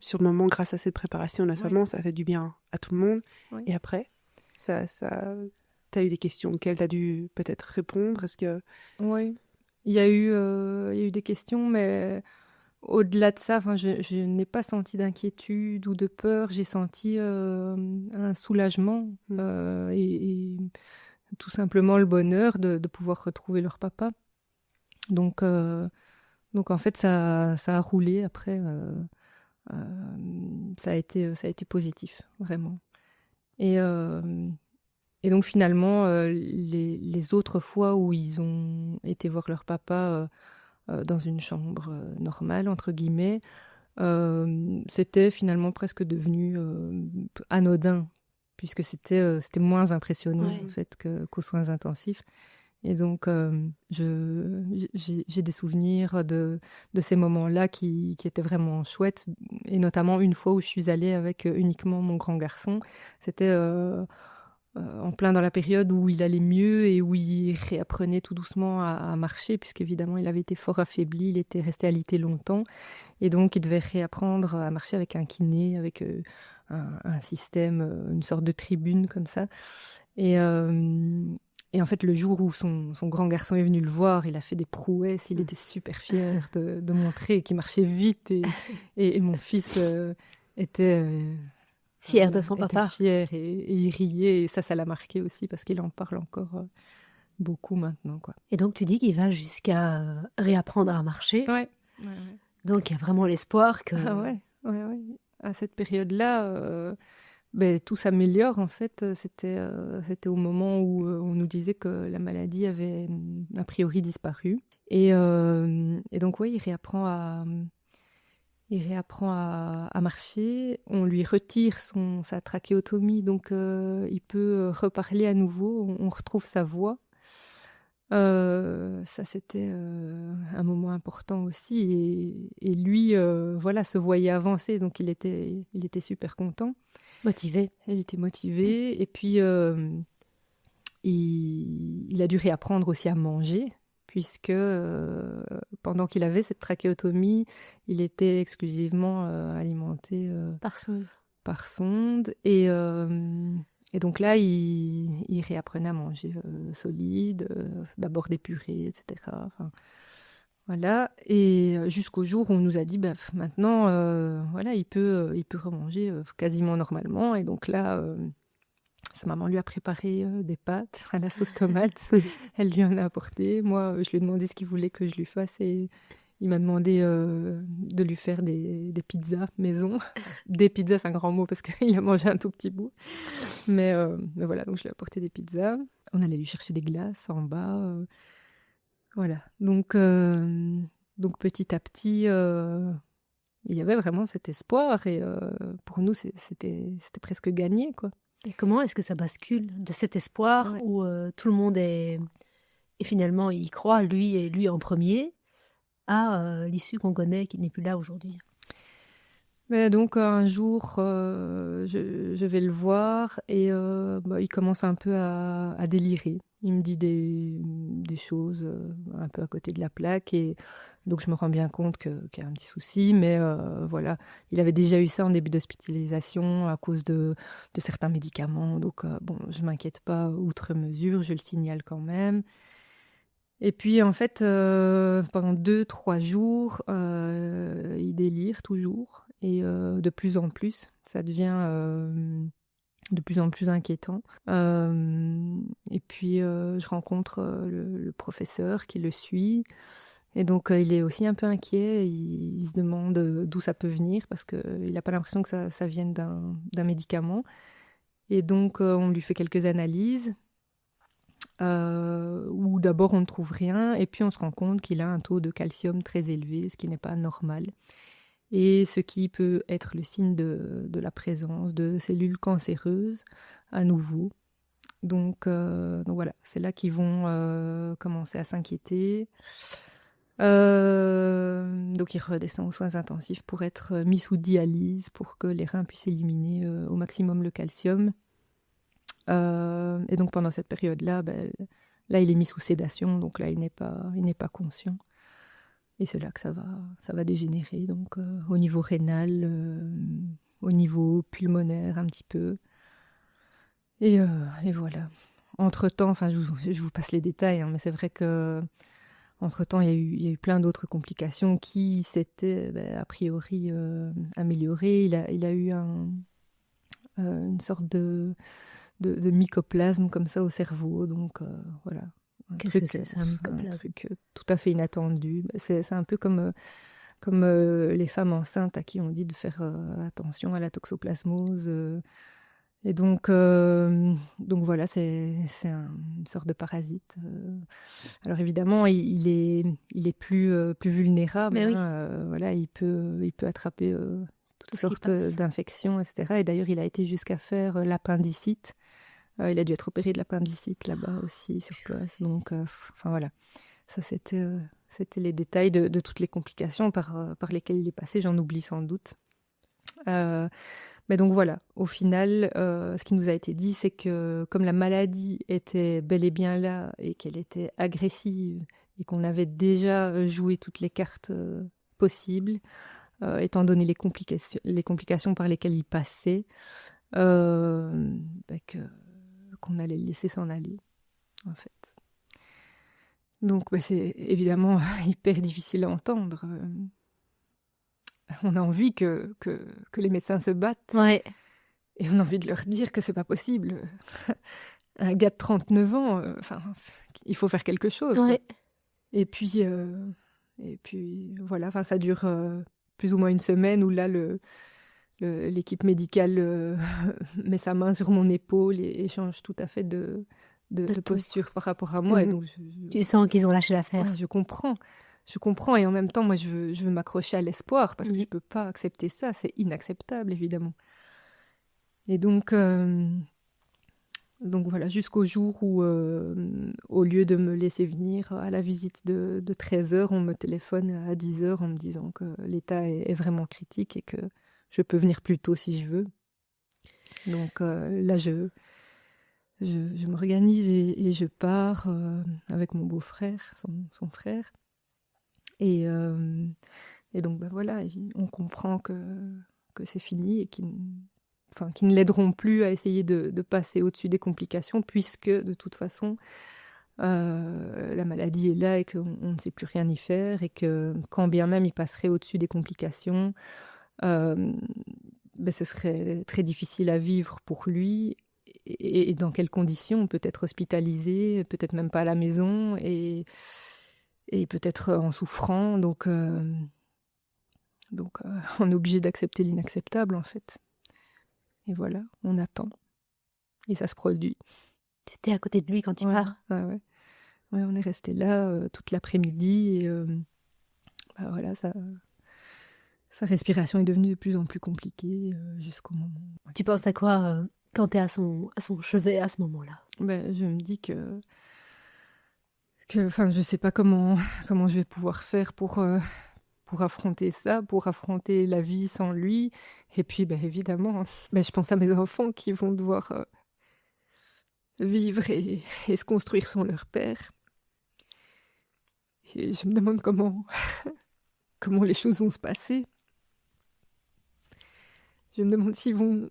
sur le moment, grâce à cette préparation, notamment, ça fait du bien à tout le monde. Et après, t'as eu des questions auxquelles t'as dû peut-être répondre. Est-ce que... Oui, il y a eu des questions, mais au-delà de ça, je n'ai pas senti d'inquiétude ou de peur. J'ai senti un soulagement et tout simplement le bonheur de pouvoir retrouver leur papa. Donc en fait, ça a roulé après. Ça a été positif, vraiment. Et donc finalement, les autres fois où ils ont été voir leur papa dans une chambre normale, entre guillemets, c'était finalement presque devenu anodin, puisque c'était moins impressionnant en fait qu'aux soins intensifs. Et donc, j'ai des souvenirs de ces moments-là qui étaient vraiment chouettes, et notamment une fois où je suis allée avec uniquement mon grand garçon. C'était en plein dans la période où il allait mieux et où il réapprenait tout doucement à marcher, puisqu'évidemment, il avait été fort affaibli, il était resté alité longtemps, et donc il devait réapprendre à marcher avec un kiné, avec un système, une sorte de tribune comme ça. Et en fait, le jour où son grand garçon est venu le voir, il a fait des prouesses, il était super fier de montrer qu'il marchait vite, et mon fils était... fier de son papa. Fier, et il riait, et ça l'a marqué aussi, parce qu'il en parle encore beaucoup maintenant, quoi. Et donc, tu dis qu'il va jusqu'à réapprendre à marcher. Ouais. Donc, il y a vraiment l'espoir que... Ah ouais. À cette période-là... tout s'améliore, en fait. C'était au moment où on nous disait que la maladie avait a priori disparu. Et donc, il réapprend à marcher. On lui retire sa trachéotomie, donc il peut reparler à nouveau. On retrouve sa voix. Ça, c'était un moment important aussi. Et lui, se voyait avancer, donc il était super content. Motivé. Il était motivé. Et puis, il a dû réapprendre aussi à manger, puisque pendant qu'il avait cette trachéotomie, il était exclusivement alimenté par sonde. Et donc là, il réapprenait à manger solide, d'abord des purées, etc. Enfin, voilà. Et jusqu'au jour où on nous a dit, maintenant, voilà, il peut remanger quasiment normalement. Et donc là, sa maman lui a préparé des pâtes à la sauce tomate. Elle lui en a apporté. Moi, je lui ai demandé ce qu'il voulait que je lui fasse et il m'a demandé de lui faire des pizzas maison. Des pizzas, c'est un grand mot parce qu'il a mangé un tout petit bout. Mais voilà, donc je lui ai apporté des pizzas. On allait lui chercher des glaces en bas. Voilà. Donc petit à petit, il y avait vraiment cet espoir et pour nous, c'était presque gagné, quoi. Et comment est-ce que ça bascule de cet espoir où tout le monde est... Et finalement, il croit, lui en premier, à l'issue qu'on connaît, qui n'est plus là aujourd'hui? Mais donc un jour, je vais le voir et il commence un peu à délirer. Il me dit des choses un peu à côté de la plaque et donc je me rends bien compte qu'il y a un petit souci. Mais voilà, il avait déjà eu ça en début d'hospitalisation à cause de certains médicaments. Donc bon, je m'inquiète pas outre mesure, je le signale quand même. Et puis en fait, pendant 2-3 jours, il délire toujours. Et de plus en plus, ça devient de plus en plus inquiétant. Et puis, je rencontre le professeur qui le suit. Et donc, il est aussi un peu inquiet. Il se demande d'où ça peut venir parce qu'il n'a pas l'impression que ça vienne d'un médicament. Et donc, on lui fait quelques analyses où d'abord, on ne trouve rien. Et puis, on se rend compte qu'il a un taux de calcium très élevé, ce qui n'est pas normal. Et ce qui peut être le signe de la présence de cellules cancéreuses à nouveau. Donc voilà, c'est là qu'ils vont commencer à s'inquiéter. Donc il redescend aux soins intensifs pour être mis sous dialyse, pour que les reins puissent éliminer au maximum le calcium. Et donc pendant cette période-là, là il est mis sous sédation, donc là il n'est pas conscient. Et c'est là que ça va dégénérer, donc au niveau rénal, au niveau pulmonaire un petit peu. Et voilà. Entre-temps, enfin, je vous passe les détails, hein, mais c'est vrai que entre-temps, il y a eu plein d'autres complications qui s'étaient a priori améliorées. Il a eu une sorte de mycoplasme comme ça au cerveau, donc voilà. Qu'est-ce que c'est un mycoplasme? Un truc tout à fait inattendu. C'est un peu comme les femmes enceintes à qui on dit de faire attention à la toxoplasmose. Et donc voilà, c'est une sorte de parasite. Alors évidemment, il est plus vulnérable. Mais oui. Voilà, il peut attraper toutes sortes d'infections, etc. Et d'ailleurs, il a été jusqu'à faire l'appendicite. Il a dû être opéré de l'appendicite là-bas aussi, sur place. Donc, enfin voilà. Ça, c'était les détails de toutes les complications par lesquelles il est passé. J'en oublie sans doute. Mais donc voilà, au final, ce qui nous a été dit, c'est que comme la maladie était bel et bien là et qu'elle était agressive et qu'on avait déjà joué toutes les cartes possibles, étant donné les complications par lesquelles il passait, qu'on allait le laisser s'en aller, en fait. Donc, c'est évidemment hyper difficile à entendre. On a envie que les médecins se battent. Ouais. Et on a envie de leur dire que c'est pas possible. Un gars de 39 ans, il faut faire quelque chose. Ouais. Et puis voilà, ça dure plus ou moins une semaine où là, l'équipe médicale met sa main sur mon épaule et change tout à fait de posture par rapport à moi. Et donc, tu sens qu'ils ont lâché l'affaire. Ouais, je comprends. Et en même temps, moi, je veux m'accrocher à l'espoir parce que je ne peux pas accepter ça. C'est inacceptable, évidemment. Et donc voilà, jusqu'au jour où, au lieu de me laisser venir à la visite de 13h, on me téléphone à 10h en me disant que l'état est vraiment critique et que je peux venir plus tôt si je veux. Donc là, je je m'organise et je pars avec mon beau-frère, son frère. Et donc, voilà, on comprend que c'est fini et qu'ils ne l'aideront plus à essayer de passer au-dessus des complications, puisque, de toute façon, la maladie est là et qu'on ne sait plus rien y faire, et que quand bien même il passerait au-dessus des complications, ce serait très difficile à vivre pour lui, et dans quelles conditions, peut-être hospitalisé, peut-être même pas à la maison, et peut-être en souffrant, donc on est obligé d'accepter l'inacceptable, en fait. Et voilà, on attend, et ça se produit. Tu étais à côté de lui quand il part? Ouais, on est resté là toute l'après-midi, et voilà, sa respiration est devenue de plus en plus compliquée jusqu'au moment. Tu penses à quoi quand tu es à son chevet à ce moment-là? Je me dis que je sais pas comment je vais pouvoir faire pour affronter ça, pour affronter la vie sans lui. Et puis, évidemment, je pense à mes enfants qui vont devoir vivre et se construire sans leur père. Et je me demande comment les choses vont se passer. Je me demande s'ils vont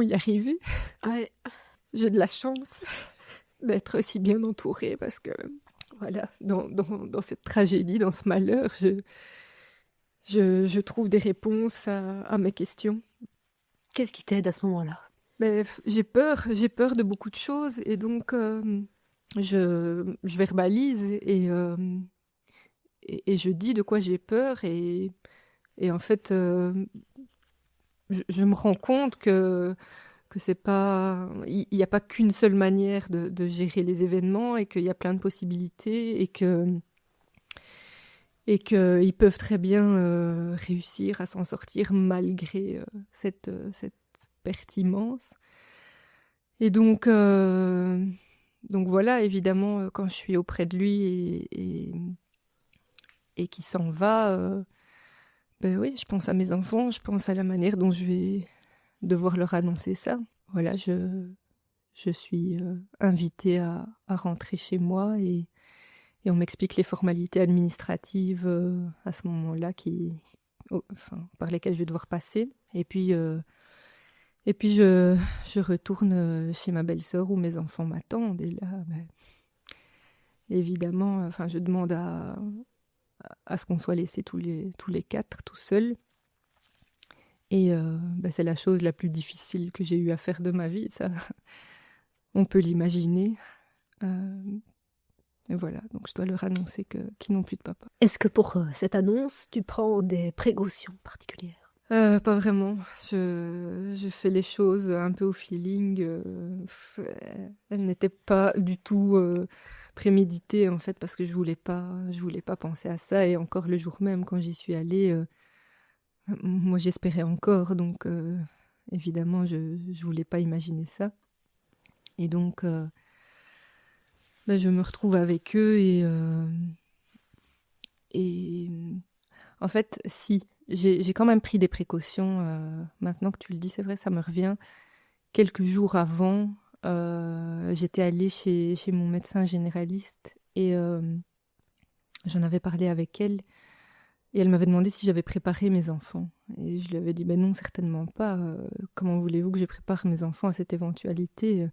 y arriver. Ouais. J'ai de la chance d'être si bien entourée, parce que, voilà, dans cette tragédie, dans ce malheur, je trouve des réponses à mes questions. Qu'est-ce qui t'aide à ce moment-là? J'ai peur de beaucoup de choses, et donc je verbalise et je dis de quoi j'ai peur, et en fait je me rends compte que c'est pas, il n'y a pas qu'une seule manière de gérer les événements, et qu'il y a plein de possibilités, et qu'ils peuvent très bien réussir à s'en sortir malgré cette perte immense. Et donc voilà, évidemment, quand je suis auprès de lui et qu'il s'en va, oui, je pense à mes enfants, je pense à la manière dont je vais devoir leur annoncer ça. Voilà, je suis invitée à rentrer chez moi, et on m'explique les formalités administratives à ce moment-là par lesquelles je vais devoir passer. Et puis je retourne chez ma belle-sœur où mes enfants m'attendent. Et là, évidemment, je demande à ce qu'on soit laissés tous les quatre, tout seuls. Et c'est la chose la plus difficile que j'ai eu à faire de ma vie, ça. On peut l'imaginer. Et voilà, donc je dois leur annoncer qu'ils n'ont plus de papa. Est-ce que pour cette annonce, tu prends des précautions particulières? Pas vraiment. Je fais les choses un peu au feeling. Elles n'étaient pas du tout préméditées, en fait, parce que je voulais pas penser à ça. Et encore le jour même, quand j'y suis allée, moi j'espérais encore, donc évidemment je voulais pas imaginer ça. Et donc je me retrouve avec eux, et en fait, si j'ai quand même pris des précautions. Maintenant que tu le dis, c'est vrai, ça me revient. Quelques jours avant, j'étais allée chez mon médecin généraliste, et j'en avais parlé avec elle, et elle m'avait demandé si j'avais préparé mes enfants. Et je lui avais dit, non, certainement pas. Comment voulez-vous que je prépare mes enfants à cette éventualité?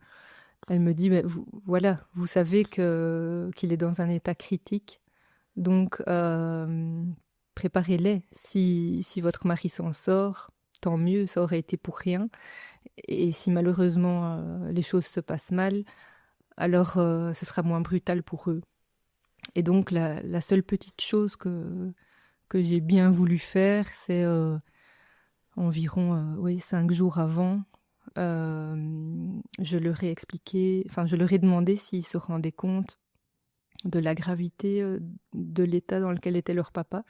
Elle me dit, vous savez qu'il est dans un état critique, donc préparez-les. Si votre mari s'en sort, tant mieux, ça aurait été pour rien. Et si malheureusement les choses se passent mal, alors ce sera moins brutal pour eux. Et donc la seule petite chose que j'ai bien voulu faire, c'est environ 5 jours avant, je leur ai expliqué, je leur ai demandé s'ils se rendaient compte de la gravité de l'état dans lequel était leur papa.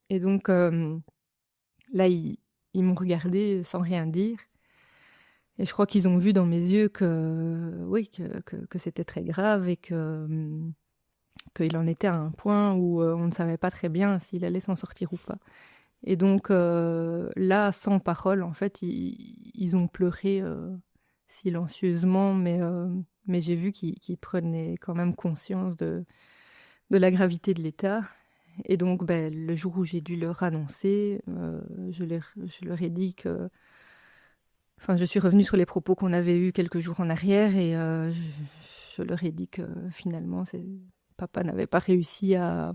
Et donc là, ils m'ont regardé sans rien dire. Et je crois qu'ils ont vu dans mes yeux que c'était très grave, et qu'il en était à un point où on ne savait pas très bien s'il allait s'en sortir ou pas. Et donc là, sans parole, en fait, ils ont pleuré silencieusement, mais j'ai vu qu'ils prenaient quand même conscience de la gravité de l'état. Et donc, le jour où j'ai dû leur annoncer, je leur ai dit que... Enfin, je suis revenue sur les propos qu'on avait eus quelques jours en arrière et je leur ai dit que finalement, papa n'avait pas réussi à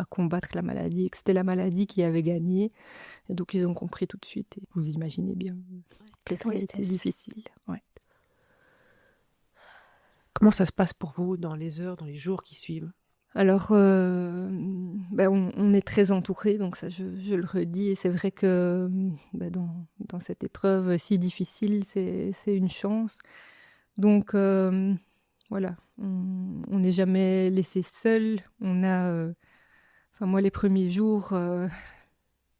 combattre la maladie et que c'était la maladie qui avait gagné. Et donc, ils ont compris tout de suite. Et vous imaginez bien que ça a été difficile. Ouais. Comment ça se passe pour vous dans les heures, dans les jours qui suivent? Alors, on est très entourés, donc ça, je le redis. Et c'est vrai que dans cette épreuve si difficile, c'est une chance. Donc, voilà, on n'est jamais laissé seul. On a, moi, les premiers jours,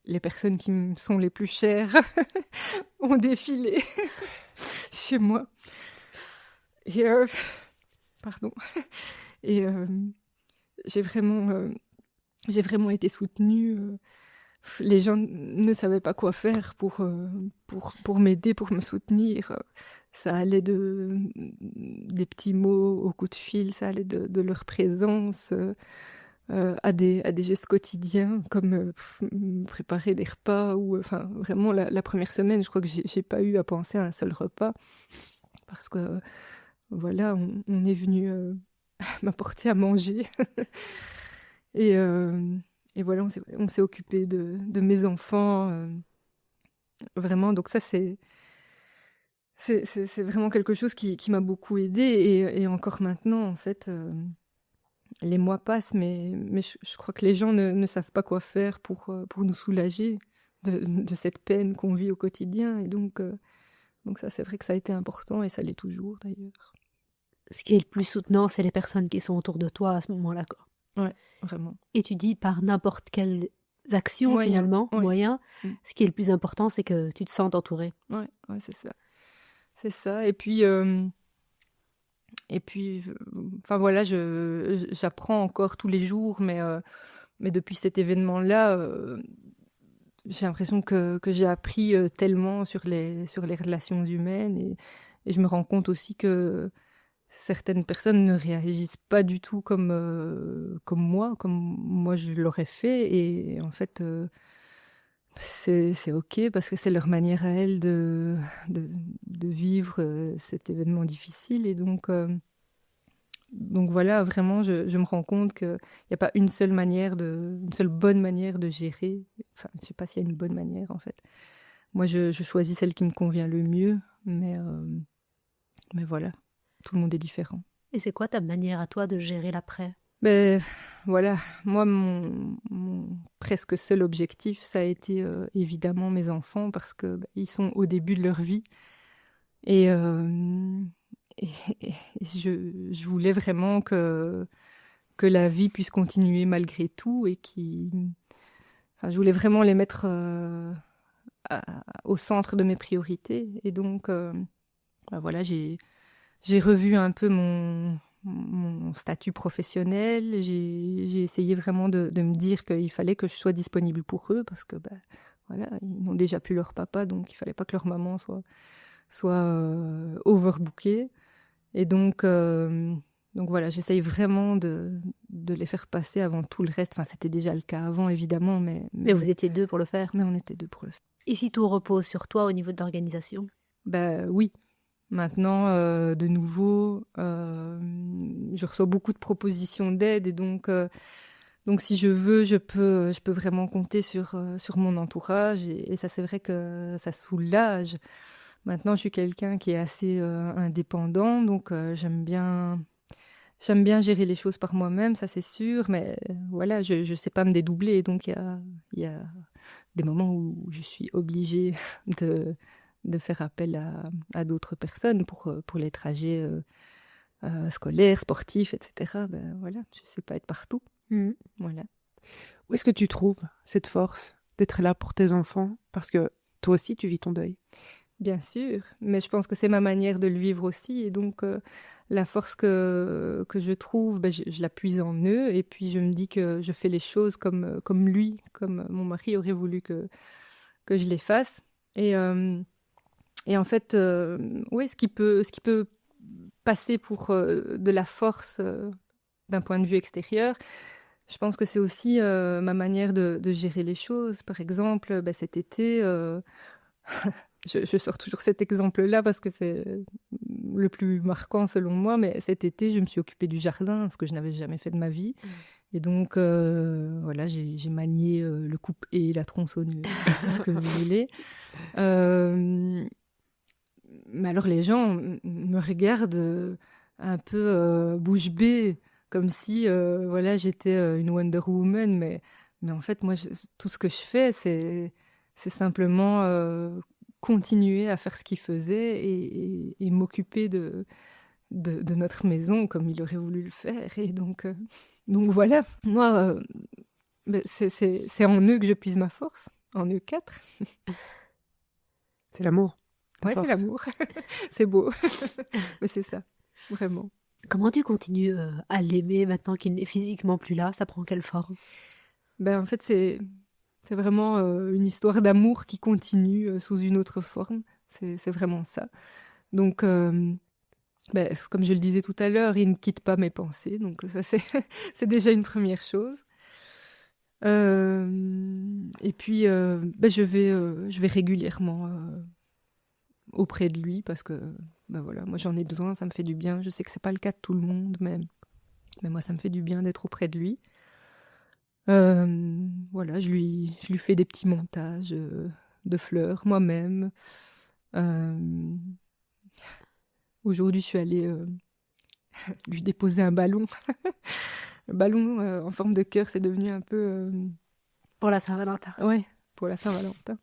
les personnes qui me sont les plus chères ont défilé chez moi. Et, pardon. Et j'ai vraiment été soutenue. Les gens ne savaient pas quoi faire pour m'aider, pour me soutenir. Ça allait des petits mots au coup de fil, ça allait de leur présence à des gestes quotidiens comme préparer des repas. Enfin, vraiment, la première semaine, je crois que j'ai pas eu à penser à un seul repas parce que voilà, on est venu m'apporter à manger. Et voilà, on s'est occupé de mes enfants. Vraiment, donc ça, c'est vraiment quelque chose qui m'a beaucoup aidée. Et encore maintenant, en fait, les mois passent, mais je crois que les gens ne savent pas quoi faire pour nous soulager de cette peine qu'on vit au quotidien. Et donc ça, c'est vrai que ça a été important et ça l'est toujours, d'ailleurs. Ce qui est le plus soutenant, c'est les personnes qui sont autour de toi à ce moment-là, quoi. Ouais, vraiment. Et tu dis par n'importe quelle action, finalement, moyen, ce qui est le plus important, c'est que tu te sens entouré. Ouais, c'est ça. C'est ça. Et puis, enfin voilà, j'apprends encore tous les jours, mais depuis cet événement-là, j'ai l'impression que j'ai appris tellement sur les relations humaines et je me rends compte aussi que certaines personnes ne réagissent pas du tout comme moi je l'aurais fait. Et en fait, c'est OK parce que c'est leur manière à elles de vivre cet événement difficile. Et donc voilà, vraiment, je me rends compte qu'il n'y a pas une seule bonne manière de gérer. Enfin, je ne sais pas s'il y a une bonne manière, en fait. Moi, je choisis celle qui me convient le mieux, mais voilà, tout le monde est différent. Et c'est quoi ta manière à toi de gérer l'après? Voilà, moi, mon presque seul objectif, ça a été évidemment mes enfants, parce que ils sont au début de leur vie. Et je voulais vraiment que la vie puisse continuer malgré tout et je voulais vraiment les mettre au centre de mes priorités. Et donc, voilà, j'ai revu un peu mon statut professionnel. J'ai essayé vraiment de me dire qu'il fallait que je sois disponible pour eux parce que voilà, ils n'ont déjà plus leur papa, donc il fallait pas que leur maman soit overbookée. Et donc voilà, j'essaye vraiment de les faire passer avant tout le reste. Enfin, c'était déjà le cas avant, évidemment, mais vous étiez deux pour le faire. Mais on était deux pour le faire. Et si tout repose sur toi au niveau de l'organisation? Oui. Maintenant, de nouveau, je reçois beaucoup de propositions d'aide. Et donc si je veux, je peux vraiment compter sur mon entourage. Et ça, c'est vrai que ça soulage. Maintenant, je suis quelqu'un qui est assez indépendant, donc j'aime bien gérer les choses par moi-même, ça c'est sûr, mais voilà, je sais pas me dédoubler, donc il y a des moments où je suis obligée de faire appel à d'autres personnes pour les trajets scolaires, sportifs, etc. Voilà, je sais pas être partout. Voilà. Où est-ce que tu trouves cette force d'être là pour tes enfants? Parce que toi aussi, tu vis ton deuil. Bien sûr, mais je pense que c'est ma manière de le vivre aussi. Et donc, la force que je trouve, je la puise en eux. Et puis, je me dis que je fais les choses comme lui, comme mon mari aurait voulu que je les fasse. Et Et en fait, ce qui peut passer pour de la force d'un point de vue extérieur, je pense que c'est aussi ma manière de gérer les choses. Par exemple, cet été, je sors toujours cet exemple-là parce que c'est le plus marquant selon moi, mais cet été, je me suis occupée du jardin, ce que je n'avais jamais fait de ma vie. Et donc, voilà, j'ai manié le coupe-haie, la tronçonneuse, tout ce que vous voulez. Mais alors, les gens me regardent un peu bouche bée, comme si voilà, j'étais une Wonder Woman. Mais en fait, moi, tout ce que je fais, c'est simplement continuer à faire ce qu'il faisait et m'occuper de notre maison comme il aurait voulu le faire. Et donc voilà, moi, c'est en eux que je puise ma force, en eux 4. C'est l'amour. Ouais, c'est l'amour. C'est beau. Mais c'est ça, vraiment. Comment tu continues à l'aimer maintenant qu'il n'est physiquement plus là? Ça prend quelle forme? En fait, c'est vraiment une histoire d'amour qui continue sous une autre forme. C'est vraiment ça. Donc, comme je le disais tout à l'heure, il ne quitte pas mes pensées. Donc ça, c'est déjà une première chose. Et puis, je vais régulièrement auprès de lui parce que voilà, moi j'en ai besoin, ça me fait du bien. Je sais que c'est pas le cas de tout le monde, mais moi ça me fait du bien d'être auprès de lui. Voilà, je lui fais des petits montages de fleurs moi-même. Aujourd'hui, je suis allée lui déposer un ballon. Le ballon en forme de cœur, c'est devenu un peu... Pour la Saint-Valentin. Ouais, pour la Saint-Valentin.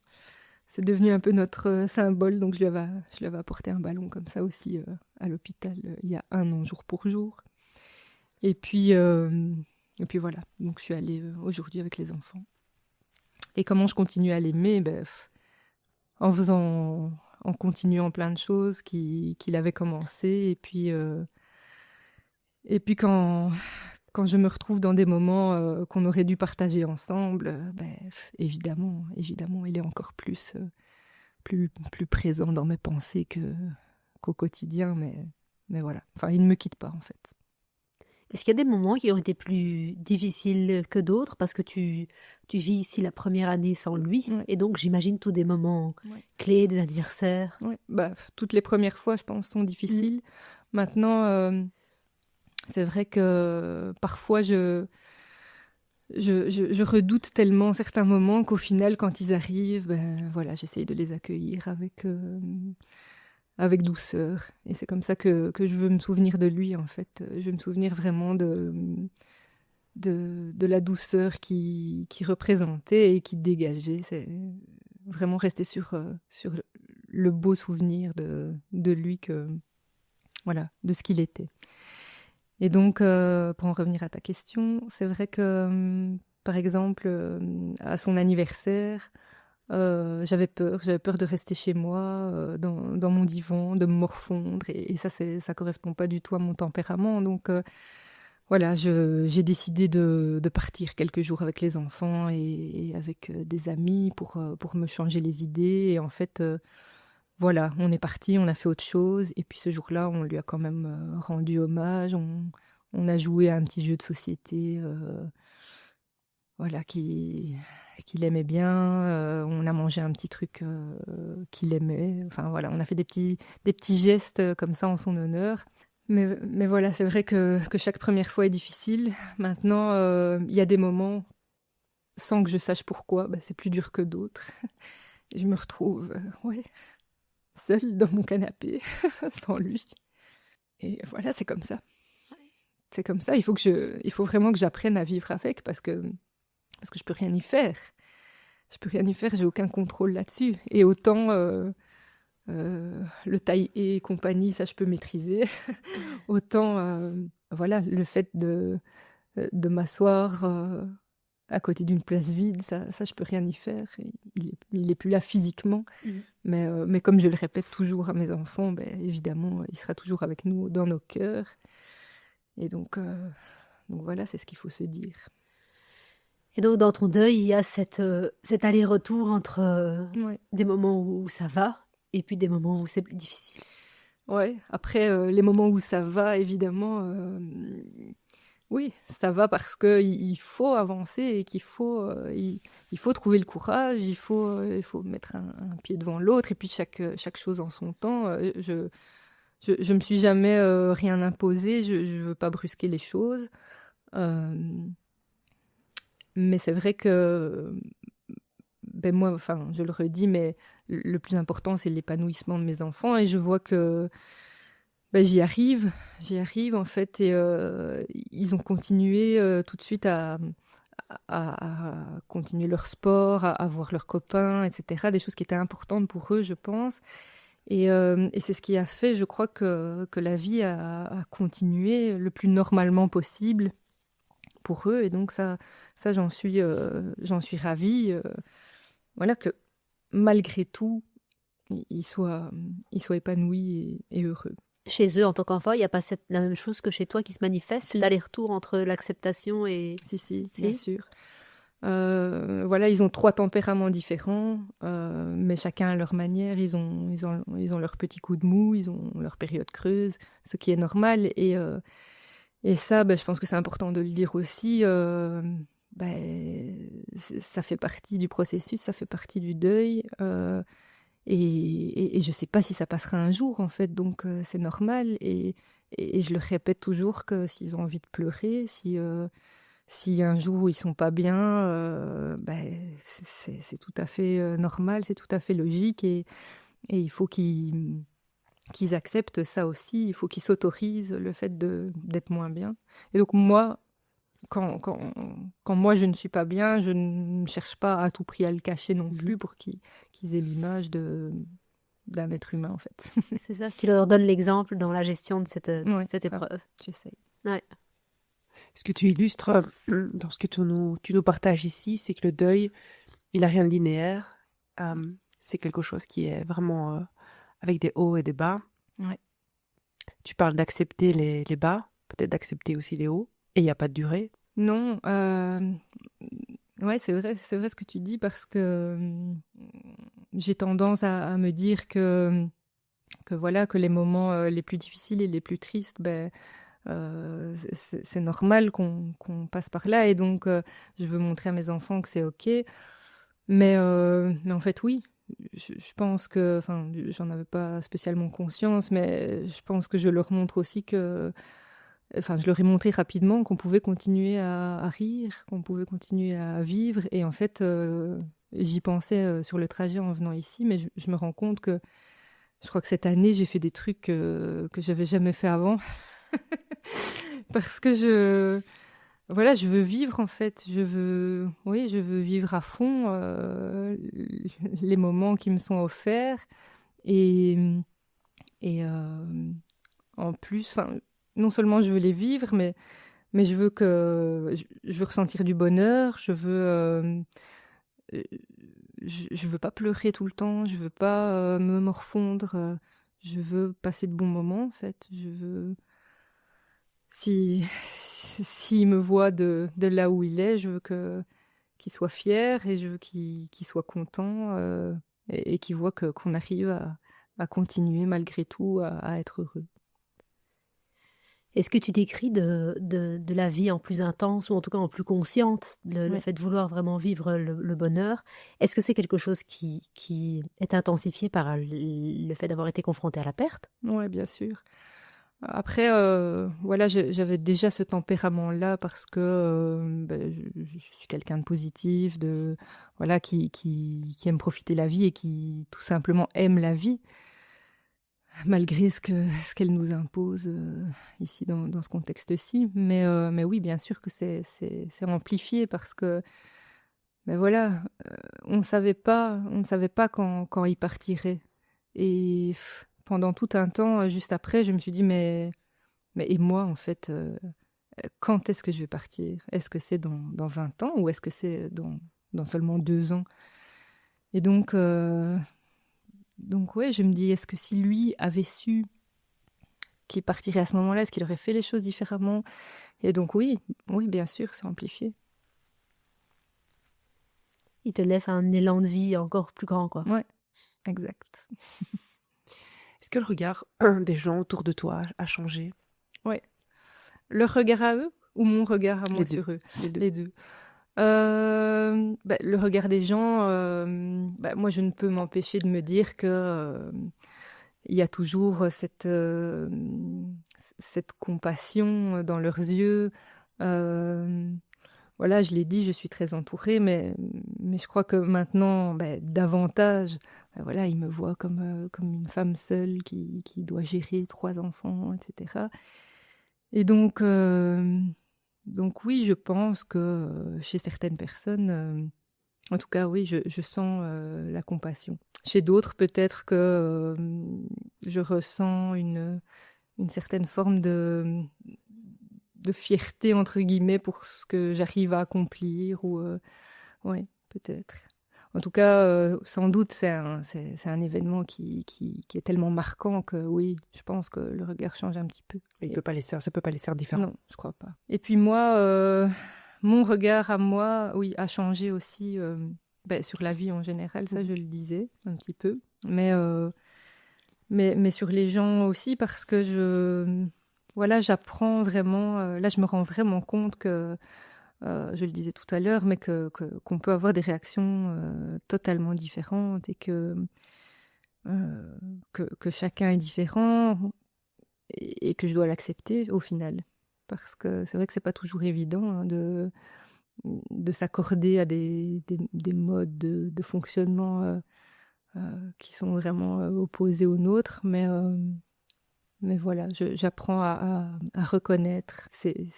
C'est devenu un peu notre symbole, donc je lui avais apporté un ballon comme ça aussi à l'hôpital il y a 1 an, jour pour jour. Et puis voilà, donc je suis allée aujourd'hui avec les enfants. Et comment je continue à l'aimer? En continuant plein de choses qu'il avait commencé. Et puis quand je me retrouve dans des moments qu'on aurait dû partager ensemble, évidemment, il est encore plus présent dans mes pensées qu'au quotidien. Mais voilà, enfin, il ne me quitte pas en fait. Est-ce qu'il y a des moments qui ont été plus difficiles que d'autres parce que tu vis ici la première année sans lui, et donc j'imagine tous des moments clés, des anniversaires. Ouais. Toutes les premières fois, je pense, sont difficiles. Maintenant, c'est vrai que parfois je redoute tellement certains moments qu'au final, quand ils arrivent, voilà, j'essaye de les accueillir avec douceur. Et c'est comme ça que je veux me souvenir de lui, en fait. Je veux me souvenir vraiment de la douceur qui représentait et qui dégageait. C'est vraiment rester sur le beau souvenir de lui, voilà, de ce qu'il était. Et donc, pour en revenir à ta question, c'est vrai que, par exemple, à son anniversaire, j'avais peur de rester chez moi, dans mon divan, de me morfondre, et ça correspond pas du tout à mon tempérament. Donc, voilà, j'ai décidé de partir quelques jours avec les enfants et avec des amis pour me changer les idées. Et en fait, voilà, on est parti, on a fait autre chose. Et puis ce jour-là, on lui a quand même rendu hommage. On a joué à un petit jeu de société, voilà, qu'il aimait bien. On a mangé un petit truc qu'il aimait. Enfin voilà, on a fait des petits gestes comme ça en son honneur. Mais voilà, c'est vrai que chaque première fois est difficile. Maintenant, il y a des moments, sans que je sache pourquoi, c'est plus dur que d'autres. Je me retrouve, seule dans mon canapé, sans lui. Et voilà, c'est comme ça. C'est comme ça. Il faut vraiment que j'apprenne à vivre avec parce que je peux rien y faire. Je peux rien y faire, j'ai aucun contrôle là-dessus. Et autant le taille et compagnie, ça je peux maîtriser. Autant voilà, le fait de m'asseoir à côté d'une place vide, ça je peux rien y faire. Il est plus là physiquement. Mais comme je le répète toujours à mes enfants, évidemment, il sera toujours avec nous dans nos cœurs. Et donc voilà, c'est ce qu'il faut se dire. Et donc, dans ton deuil, il y a cet aller-retour entre des moments où ça va et puis des moments où c'est plus difficile. Ouais, après, les moments où ça va, évidemment, oui, ça va parce qu'il faut avancer et il faut trouver le courage, il faut mettre un pied devant l'autre et puis chaque chose en son temps. Je me suis jamais rien imposé, je veux pas brusquer les choses. Euh, mais c'est vrai que ben moi, enfin, je le redis, mais le plus important, c'est l'épanouissement de mes enfants et je vois que ben, j'y arrive en fait et ils ont continué tout de suite à continuer leur sport, à voir leurs copains, etc. Des choses qui étaient importantes pour eux, je pense. Et c'est ce qui a fait, je crois, que la vie a continué le plus normalement possible pour eux. Et donc ça j'en suis ravie. Voilà, que malgré tout, ils soient épanouis et heureux. Chez eux, en tant qu'enfant, il n'y a pas la même chose que chez toi qui se manifeste, Si. l'aller-retour entre l'acceptation et... Si, bien sûr. Voilà, ils ont 3 tempéraments différents, mais chacun à leur manière. Ils ont leurs petits coups de mou, ils ont leur période creuse, ce qui est normal. Et ça, ben, je pense que c'est important de le dire aussi. Ben, ça fait partie du processus, ça fait partie du deuil. Et je ne sais pas si ça passera un jour, en fait. Donc, c'est normal. Et je le répète toujours que s'ils ont envie de pleurer, si un jour ils sont pas bien, ben, c'est tout à fait normal, c'est tout à fait logique et il faut qu'ils acceptent ça aussi, il faut qu'ils s'autorisent le fait d'être moins bien. Et donc moi, quand moi je ne suis pas bien, je ne cherche pas à tout prix à le cacher non plus pour qu'ils aient l'image d'un être humain en fait. C'est ça, tu leur donnes l'exemple dans la gestion de cette épreuve. J'essaye. Ouais. Ce que tu illustres dans ce que tu nous partages ici, c'est que le deuil, il n'a rien de linéaire. C'est quelque chose qui est vraiment avec des hauts et des bas. Ouais. Tu parles d'accepter les bas, peut-être d'accepter aussi les hauts, et il n'y a pas de durée. Non, ouais, c'est vrai ce que tu dis parce que j'ai tendance à me dire que voilà, que les moments les plus difficiles et les plus tristes, ben, c'est normal qu'on passe par là et donc je veux montrer à mes enfants que c'est ok. Mais en fait, oui, je pense que, enfin, j'en avais pas spécialement conscience, mais je pense que je leur montre aussi que, enfin, je leur ai montré rapidement qu'on pouvait continuer à rire, qu'on pouvait continuer à vivre. Et en fait, j'y pensais sur le trajet en venant ici, mais je me rends compte que je crois que cette année, j'ai fait des trucs que j'avais jamais fait avant. Parce que voilà, je veux vivre en fait. Je veux vivre à fond les moments qui me sont offerts. Et en plus, non seulement je veux les vivre, mais je veux ressentir du bonheur. Je veux pas pleurer tout le temps. Je veux pas me morfondre. Je veux passer de bons moments en fait. Je veux s'il me voit de là où il est, je veux qu'il soit fier et je veux qu'il soit content et qu'il voit qu'on arrive à continuer malgré tout à être heureux. Est-ce que tu décris de la vie en plus intense ou en tout cas en plus consciente, le fait de vouloir vraiment vivre le bonheur? Est-ce que c'est quelque chose qui est intensifié par le fait d'avoir été confronté à la perte? Oui, bien sûr. Après, voilà, j'avais déjà ce tempérament-là parce que je suis quelqu'un de positif, voilà, qui aime profiter de la vie et qui tout simplement aime la vie, malgré ce qu'elle nous impose ici dans ce contexte-ci. Mais oui, bien sûr que c'est amplifié parce que, ben voilà, on ne savait pas quand il partirait. Et pendant tout un temps, juste après, je me suis dit, mais et moi, en fait, quand est-ce que je vais partir? Est-ce que c'est dans 20 ans ou est-ce que c'est dans seulement 2 ans? Et donc ouais, je me dis, est-ce que si lui avait su qu'il partirait à ce moment-là, est-ce qu'il aurait fait les choses différemment? Et donc oui, bien sûr, c'est amplifié. Il te laisse un élan de vie encore plus grand, quoi. Ouais. exact. Est-ce que le regard des gens autour de toi a changé? Ouais. Leur regard à eux ou mon regard à moi Les deux. sur eux? Les deux. Les deux. Le regard des gens, moi je ne peux m'empêcher de me dire que il y a toujours cette compassion dans leurs yeux. Voilà, je l'ai dit, je suis très entourée, mais je crois que maintenant, davantage, voilà, ils me voient comme une femme seule qui doit gérer 3 enfants, etc. Et donc oui, je pense que chez certaines personnes, en tout cas, oui, je sens la compassion. Chez d'autres, peut-être que je ressens une certaine forme de fierté, entre guillemets, pour ce que j'arrive à accomplir. Ou, ouais, peut-être. En tout cas, sans doute, c'est un événement qui est tellement marquant que oui, je pense que le regard change un petit peu. Ça peut pas laisser indifférent. Non, je crois pas. Et puis moi, mon regard à moi, oui, a changé aussi sur la vie en général, ça je le disais un petit peu. Mais sur les gens aussi, parce que voilà, j'apprends vraiment, là je me rends vraiment compte que, je le disais tout à l'heure, mais qu'on peut avoir des réactions totalement différentes et que chacun est différent et que je dois l'accepter au final. Parce que c'est vrai que c'est pas toujours évident hein, de s'accorder à des modes de fonctionnement qui sont vraiment opposés aux nôtres, mais voilà, j'apprends à reconnaître ces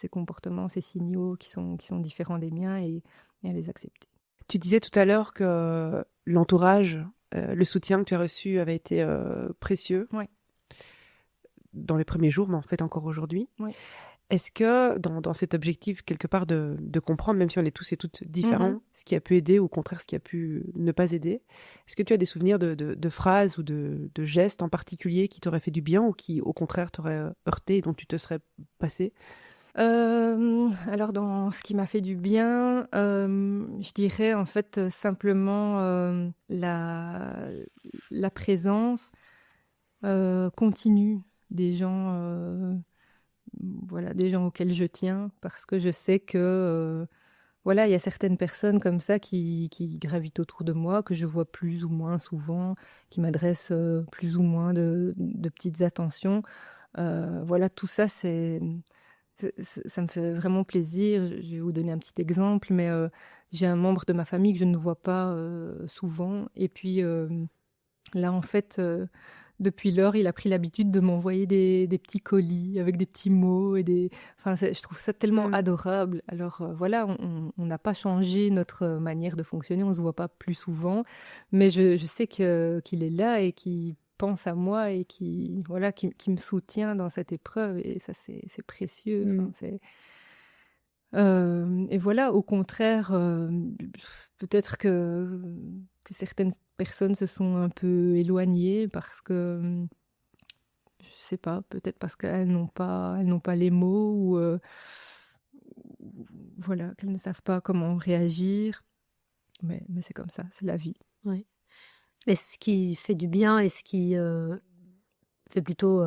comportements, ces signaux qui sont différents des miens et à les accepter. Tu disais tout à l'heure que l'entourage, le soutien que tu as reçu avait été précieux. Ouais. Dans les premiers jours, mais en fait encore aujourd'hui. Ouais. Est-ce que dans cet objectif, quelque part, de comprendre, même si on est tous et toutes différents, ce qui a pu aider ou au contraire ce qui a pu ne pas aider, est-ce que tu as des souvenirs de phrases ou de gestes en particulier qui t'auraient fait du bien ou qui, au contraire, t'auraient heurté et dont tu te serais passé? Alors dans ce qui m'a fait du bien, je dirais en fait simplement la présence continue des gens, voilà, des gens auxquels je tiens, parce que je sais que voilà, il y a certaines personnes comme ça qui gravitent autour de moi, que je vois plus ou moins souvent, qui m'adressent plus ou moins de petites attentions. Voilà, tout ça, ça me fait vraiment plaisir. Je vais vous donner un petit exemple, mais j'ai un membre de ma famille que je ne vois pas souvent. Et puis là, en fait, depuis lors, il a pris l'habitude de m'envoyer des petits colis avec des petits mots. Enfin, je trouve ça tellement adorable. Alors voilà, on n'a pas changé notre manière de fonctionner, on ne se voit pas plus souvent, mais je sais qu'il est là et qu'il pense à moi et qui me soutient dans cette épreuve. Et ça, c'est précieux. Enfin, et voilà, au contraire, peut-être que certaines personnes se sont un peu éloignées parce que, je sais pas, peut-être parce qu'elles n'ont pas les mots ou voilà, qu'elles ne savent pas comment réagir. Mais c'est comme ça, c'est la vie. Oui. Et ce qui fait du bien et ce qui fait plutôt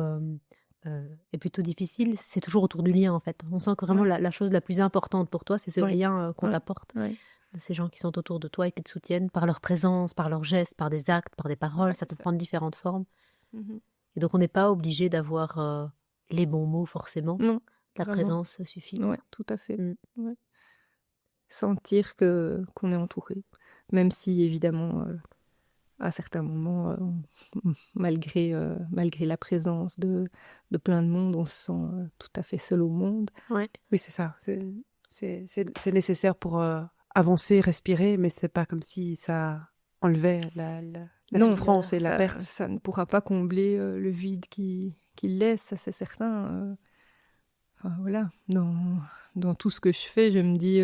est plutôt difficile, c'est toujours autour du lien en fait. On sent que vraiment la chose la plus importante pour toi, c'est ce lien qu'on t'apporte. De ces gens qui sont autour de toi et qui te soutiennent par leur présence, par leurs gestes, par des actes, par des paroles. Ça peut prendre différentes formes. Et donc on n'est pas obligé d'avoir les bons mots forcément. Non, la présence suffit. Oui, tout à fait. Ouais. Sentir qu'on est entouré, même si évidemment à certains moments, malgré la présence de plein de monde, on se sent tout à fait seul au monde. Oui, c'est ça. C'est nécessaire pour avancer, respirer, mais c'est pas comme si ça enlevait la souffrance et la perte. Ça ne pourra pas combler le vide qu'il laisse, ça c'est certain. Enfin, voilà, dans tout ce que je fais, je me dis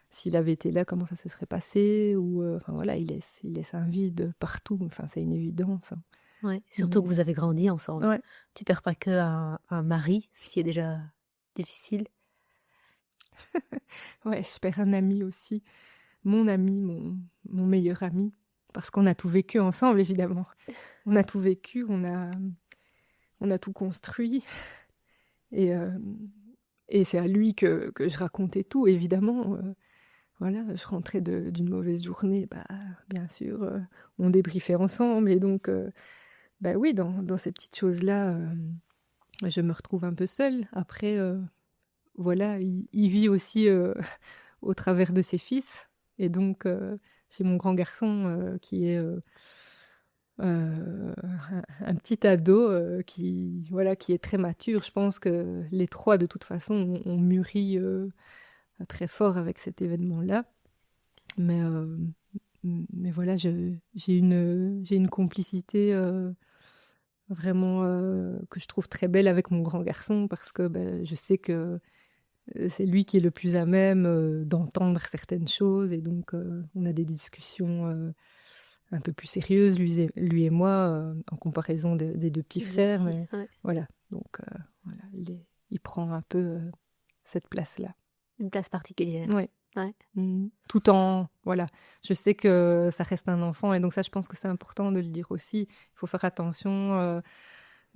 s'il avait été là, comment ça se serait passé? Ou enfin voilà, il laisse un vide partout. Enfin, c'est une évidence. Hein. Ouais, surtout que vous avez grandi ensemble. Ouais. Tu perds pas que un mari, ce qui est déjà difficile. Ouais, je perds un ami aussi. Mon ami, mon meilleur ami. parce qu'on a tout vécu ensemble, évidemment. On a tout vécu, on a tout construit. Et c'est à lui que je racontais tout, évidemment. Voilà, je rentrais d'une mauvaise journée, bien sûr, on débriefait ensemble. Et donc, oui, dans ces petites choses-là, je me retrouve un peu seule. Après, voilà, il vit aussi au travers de ses fils. Et donc, j'ai mon grand garçon qui est un petit ado qui est très mature. Je pense que les trois, de toute façon, ont mûri très fort avec cet événement-là. Mais voilà, j'ai une complicité vraiment que je trouve très belle avec mon grand garçon, parce que je sais que c'est lui qui est le plus à même d'entendre certaines choses, et donc on a des discussions un peu plus sérieuses, lui et moi, en comparaison des deux petits frères. Mais voilà, donc voilà, il prend un peu cette place-là. Une place particulière. Oui. Tout en... Voilà, je sais que ça reste un enfant, et donc ça, je pense que c'est important de le dire aussi. Il faut faire attention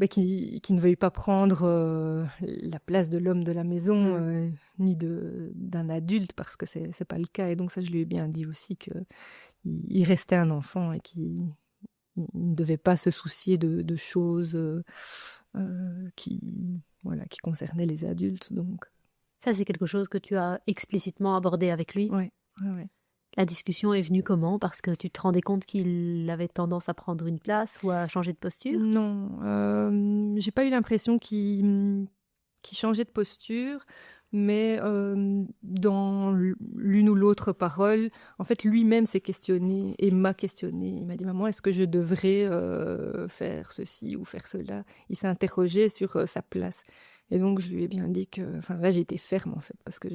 qu'il ne veuille pas prendre la place de l'homme de la maison, ni d'un adulte, parce que c'est pas le cas. Et donc ça, je lui ai bien dit aussi qu'il restait un enfant et qu'il ne devait pas se soucier de choses qui concernaient les adultes. Donc... Ça, c'est quelque chose que tu as explicitement abordé avec lui? Oui. La discussion est venue comment? Parce que tu te rendais compte qu'il avait tendance à prendre une place ou à changer de posture? Non, j'ai pas eu l'impression qu'il changeait de posture, mais dans l'une ou l'autre parole, en fait, lui-même s'est questionné et m'a questionné. Il m'a dit: maman, est-ce que je devrais faire ceci ou faire cela? Il s'est interrogé sur sa place. Et donc, je lui ai bien dit que... Enfin, là, j'ai été ferme, en fait, parce que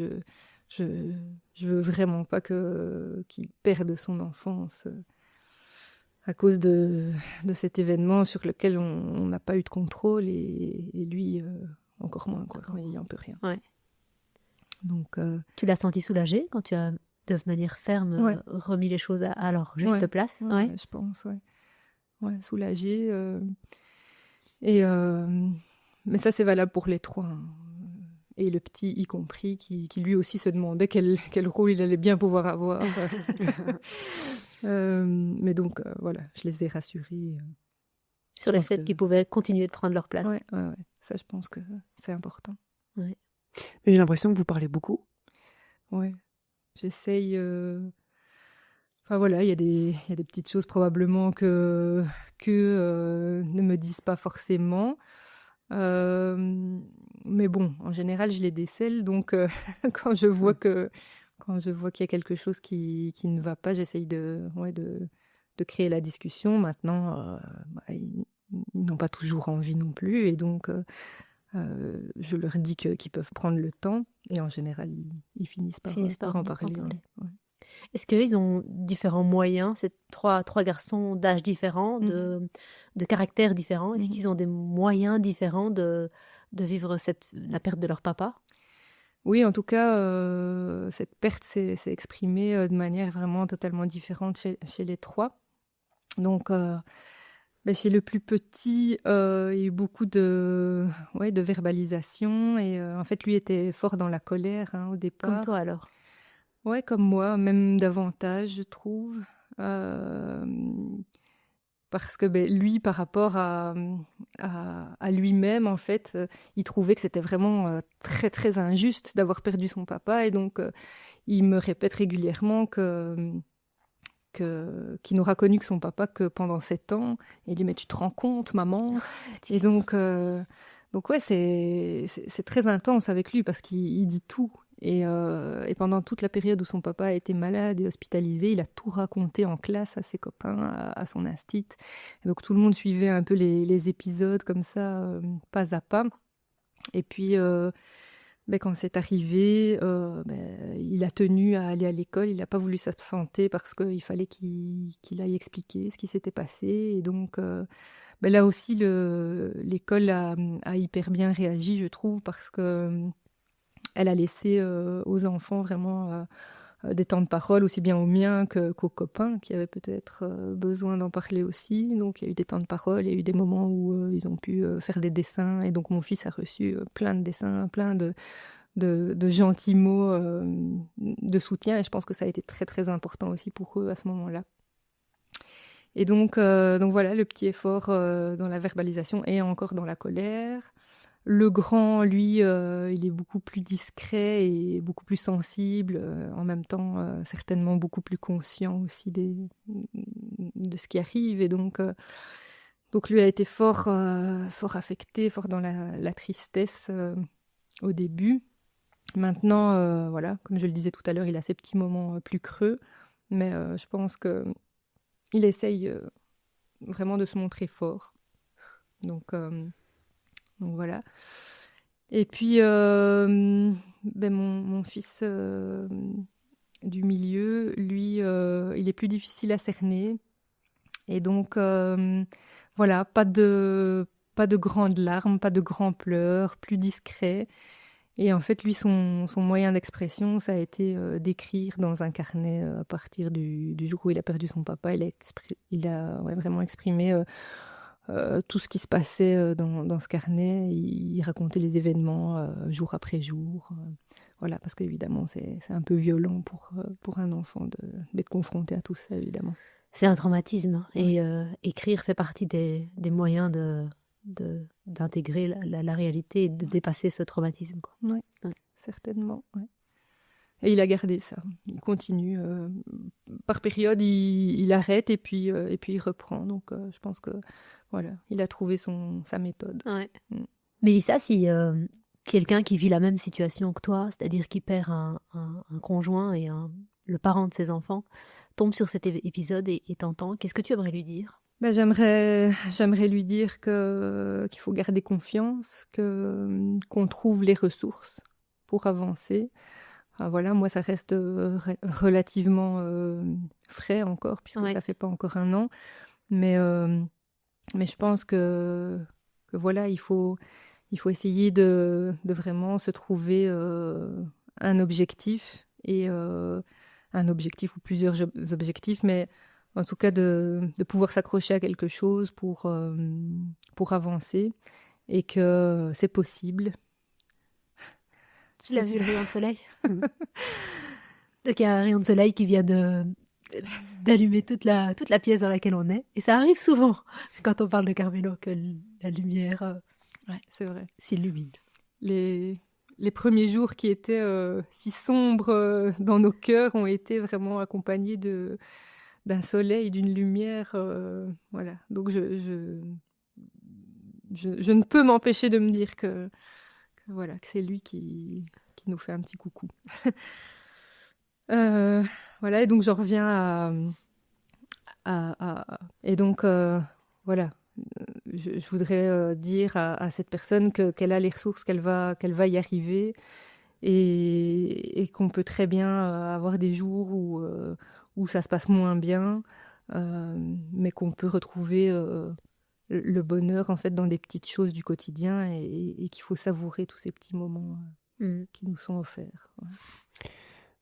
je veux vraiment pas qu'il perde son enfance à cause de cet événement sur lequel on n'a pas eu de contrôle, et lui, encore moins, quoi. Mais il en peut rien. Ouais. Donc, tu l'as senti soulagée quand tu as, de manière ferme, remis les choses à leur juste place? Ouais, je pense, ouais, soulagée. Mais ça, c'est valable pour les trois, hein. Et le petit y compris, qui lui aussi se demandait quel rôle il allait bien pouvoir avoir. Mais donc, voilà, je les ai rassurés. Sur le fait qu'ils pouvaient continuer de prendre leur place. Ouais. Ça, je pense que c'est important. Ouais. Mais j'ai l'impression que vous parlez beaucoup. Ouais, j'essaye... Enfin voilà, il y a des petites choses probablement que ne me disent pas forcément. Mais bon, en général, je les décèle. Donc, quand je vois qu'il y a quelque chose qui ne va pas, j'essaye de créer la discussion. Maintenant, ils n'ont pas toujours envie non plus. Et donc, je leur dis qu'ils peuvent prendre le temps. Et en général, ils finissent par en parler. Ouais. Est-ce qu'ils ont différents moyens, ces trois garçons d'âge différents, de caractères différents? Est-ce qu'ils ont des moyens différents de vivre la perte de leur papa? Oui, en tout cas, cette perte s'est exprimée de manière vraiment totalement différente chez les trois. Donc, chez le plus petit, il y a eu beaucoup de verbalisation. Et en fait, lui était fort dans la colère, au départ. Comme toi, alors? Ouais, comme moi, même davantage, je trouve. Parce que lui, par rapport à lui-même, en fait, il trouvait que c'était vraiment très, très injuste d'avoir perdu son papa. Et donc, il me répète régulièrement qu'il n'aura connu que son papa que pendant 7 ans. Et il dit: mais tu te rends compte, maman? Et donc ouais, c'est très intense avec lui, parce qu'il dit tout. Et pendant toute la période où son papa a été malade et hospitalisé, il a tout raconté en classe à ses copains, à son instit. Et donc tout le monde suivait un peu les épisodes comme ça, pas à pas. Et puis, quand c'est arrivé, il a tenu à aller à l'école. Il n'a pas voulu s'absenter parce qu'il fallait qu'il aille expliquer ce qui s'était passé. Et donc, là aussi, l'école a hyper bien réagi, je trouve, parce que... elle a laissé aux enfants vraiment des temps de parole, aussi bien aux miens qu'aux copains qui avaient peut-être besoin d'en parler aussi. Donc il y a eu des temps de parole, il y a eu des moments où ils ont pu faire des dessins, et donc mon fils a reçu plein de dessins, plein de gentils mots de soutien, et je pense que ça a été très très important aussi pour eux à ce moment-là. Et donc voilà, le petit effort dans la verbalisation et encore dans la colère. Le grand, lui, il est beaucoup plus discret et beaucoup plus sensible, en même temps certainement beaucoup plus conscient aussi de ce qui arrive, et donc lui a été fort affecté, fort dans la tristesse au début. Maintenant, voilà, comme je le disais tout à l'heure, il a ses petits moments plus creux, mais je pense qu'il essaye vraiment de se montrer fort. Donc voilà. Et puis, mon fils du milieu, lui, il est plus difficile à cerner. Et donc, voilà, pas de grandes larmes, pas de grands pleurs, plus discret. Et en fait, lui, son moyen d'expression, ça a été d'écrire dans un carnet à partir du jour où il a perdu son papa. Il a vraiment exprimé tout ce qui se passait dans ce carnet. Il racontait les événements jour après jour. Voilà, parce qu'évidemment, c'est un peu violent pour un enfant d'être confronté à tout ça, évidemment. C'est un traumatisme, et écrire fait partie des moyens d'intégrer la réalité et de dépasser ce traumatisme. Oui, certainement. Ouais. Et il a gardé ça. Il continue. Par période, il arrête et puis il reprend. Donc, je pense que voilà, il a trouvé sa méthode. Ouais. Mélissa, si quelqu'un qui vit la même situation que toi, c'est-à-dire qui perd un conjoint et le parent de ses enfants, tombe sur cet épisode et t'entend, qu'est-ce que tu aimerais lui dire ? J'aimerais lui dire qu'il faut garder confiance, qu'on trouve les ressources pour avancer. Enfin, voilà, moi, ça reste relativement frais encore, puisque ça fait pas encore 1 an. Mais je pense que voilà, il faut essayer de vraiment se trouver un objectif, et un objectif ou plusieurs objectifs, mais en tout cas de pouvoir s'accrocher à quelque chose pour avancer, et que c'est possible. Tu l'as vu, le rayon de soleil? Donc il y a un rayon de soleil qui vient d'allumer toute la pièce dans laquelle on est. Et ça arrive souvent quand on parle de Carmelo, que la lumière c'est vrai, s'illumine. Les premiers jours qui étaient si sombres dans nos cœurs ont été vraiment accompagnés d'un soleil, d'une lumière. Voilà. Donc je ne peux m'empêcher de me dire que c'est lui qui nous fait un petit coucou. Voilà, et donc j'en reviens et donc voilà, je voudrais dire à cette personne qu'elle a les ressources, qu'elle va y arriver, et qu'on peut très bien avoir des jours où ça se passe moins bien, mais qu'on peut retrouver le bonheur en fait dans des petites choses du quotidien, et qu'il faut savourer tous ces petits moments qui nous sont offerts. Ouais.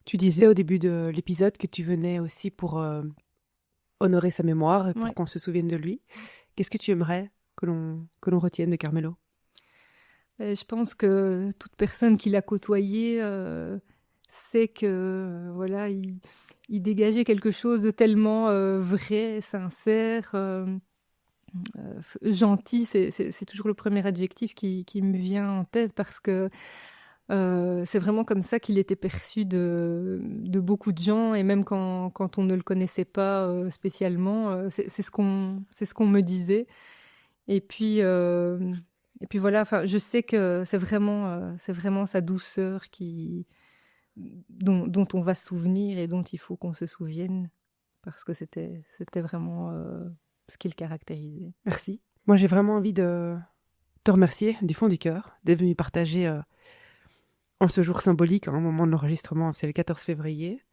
Tu disais au début de l'épisode que tu venais aussi pour honorer sa mémoire et pour qu'on se souvienne de lui. Qu'est-ce que tu aimerais que l'on retienne de Carmelo ? Je pense que toute personne qui l'a côtoyé sait que voilà, il dégageait quelque chose de tellement vrai, sincère, gentil. C'est toujours le premier adjectif qui me vient en tête, parce que c'est vraiment comme ça qu'il était perçu de beaucoup de gens, et même quand on ne le connaissait pas spécialement, c'est ce qu'on me disait. Et puis voilà, enfin, je sais que c'est vraiment sa douceur dont on va se souvenir, et dont il faut qu'on se souvienne, parce que c'était vraiment ce qui le caractérisait. Merci. Moi, j'ai vraiment envie de te remercier du fond du cœur d'être venu partager en ce jour symbolique, un moment de l'enregistrement, c'est le 14 février,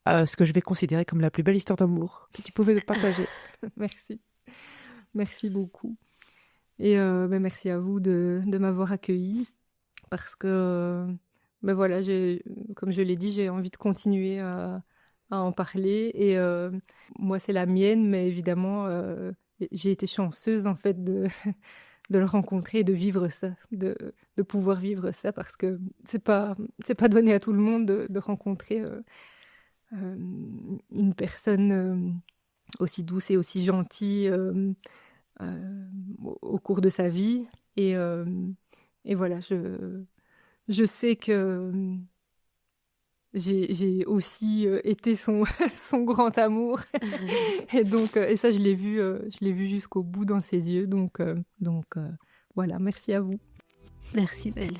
ce que je vais considérer comme la plus belle histoire d'amour que tu pouvais partager. Merci beaucoup. Et merci à vous de m'avoir accueillie, parce que Mais voilà, comme je l'ai dit, j'ai envie de continuer à en parler. Et moi, c'est la mienne, mais évidemment, j'ai été chanceuse en fait de le rencontrer et de vivre ça, de pouvoir vivre ça, parce que c'est pas donné à tout le monde de rencontrer une personne aussi douce et aussi gentille au cours de sa vie. Et voilà, je sais que j'ai aussi été son grand amour. Et donc, et ça, je l'ai vu jusqu'au bout dans ses yeux. Donc voilà, merci à vous. Merci Belle.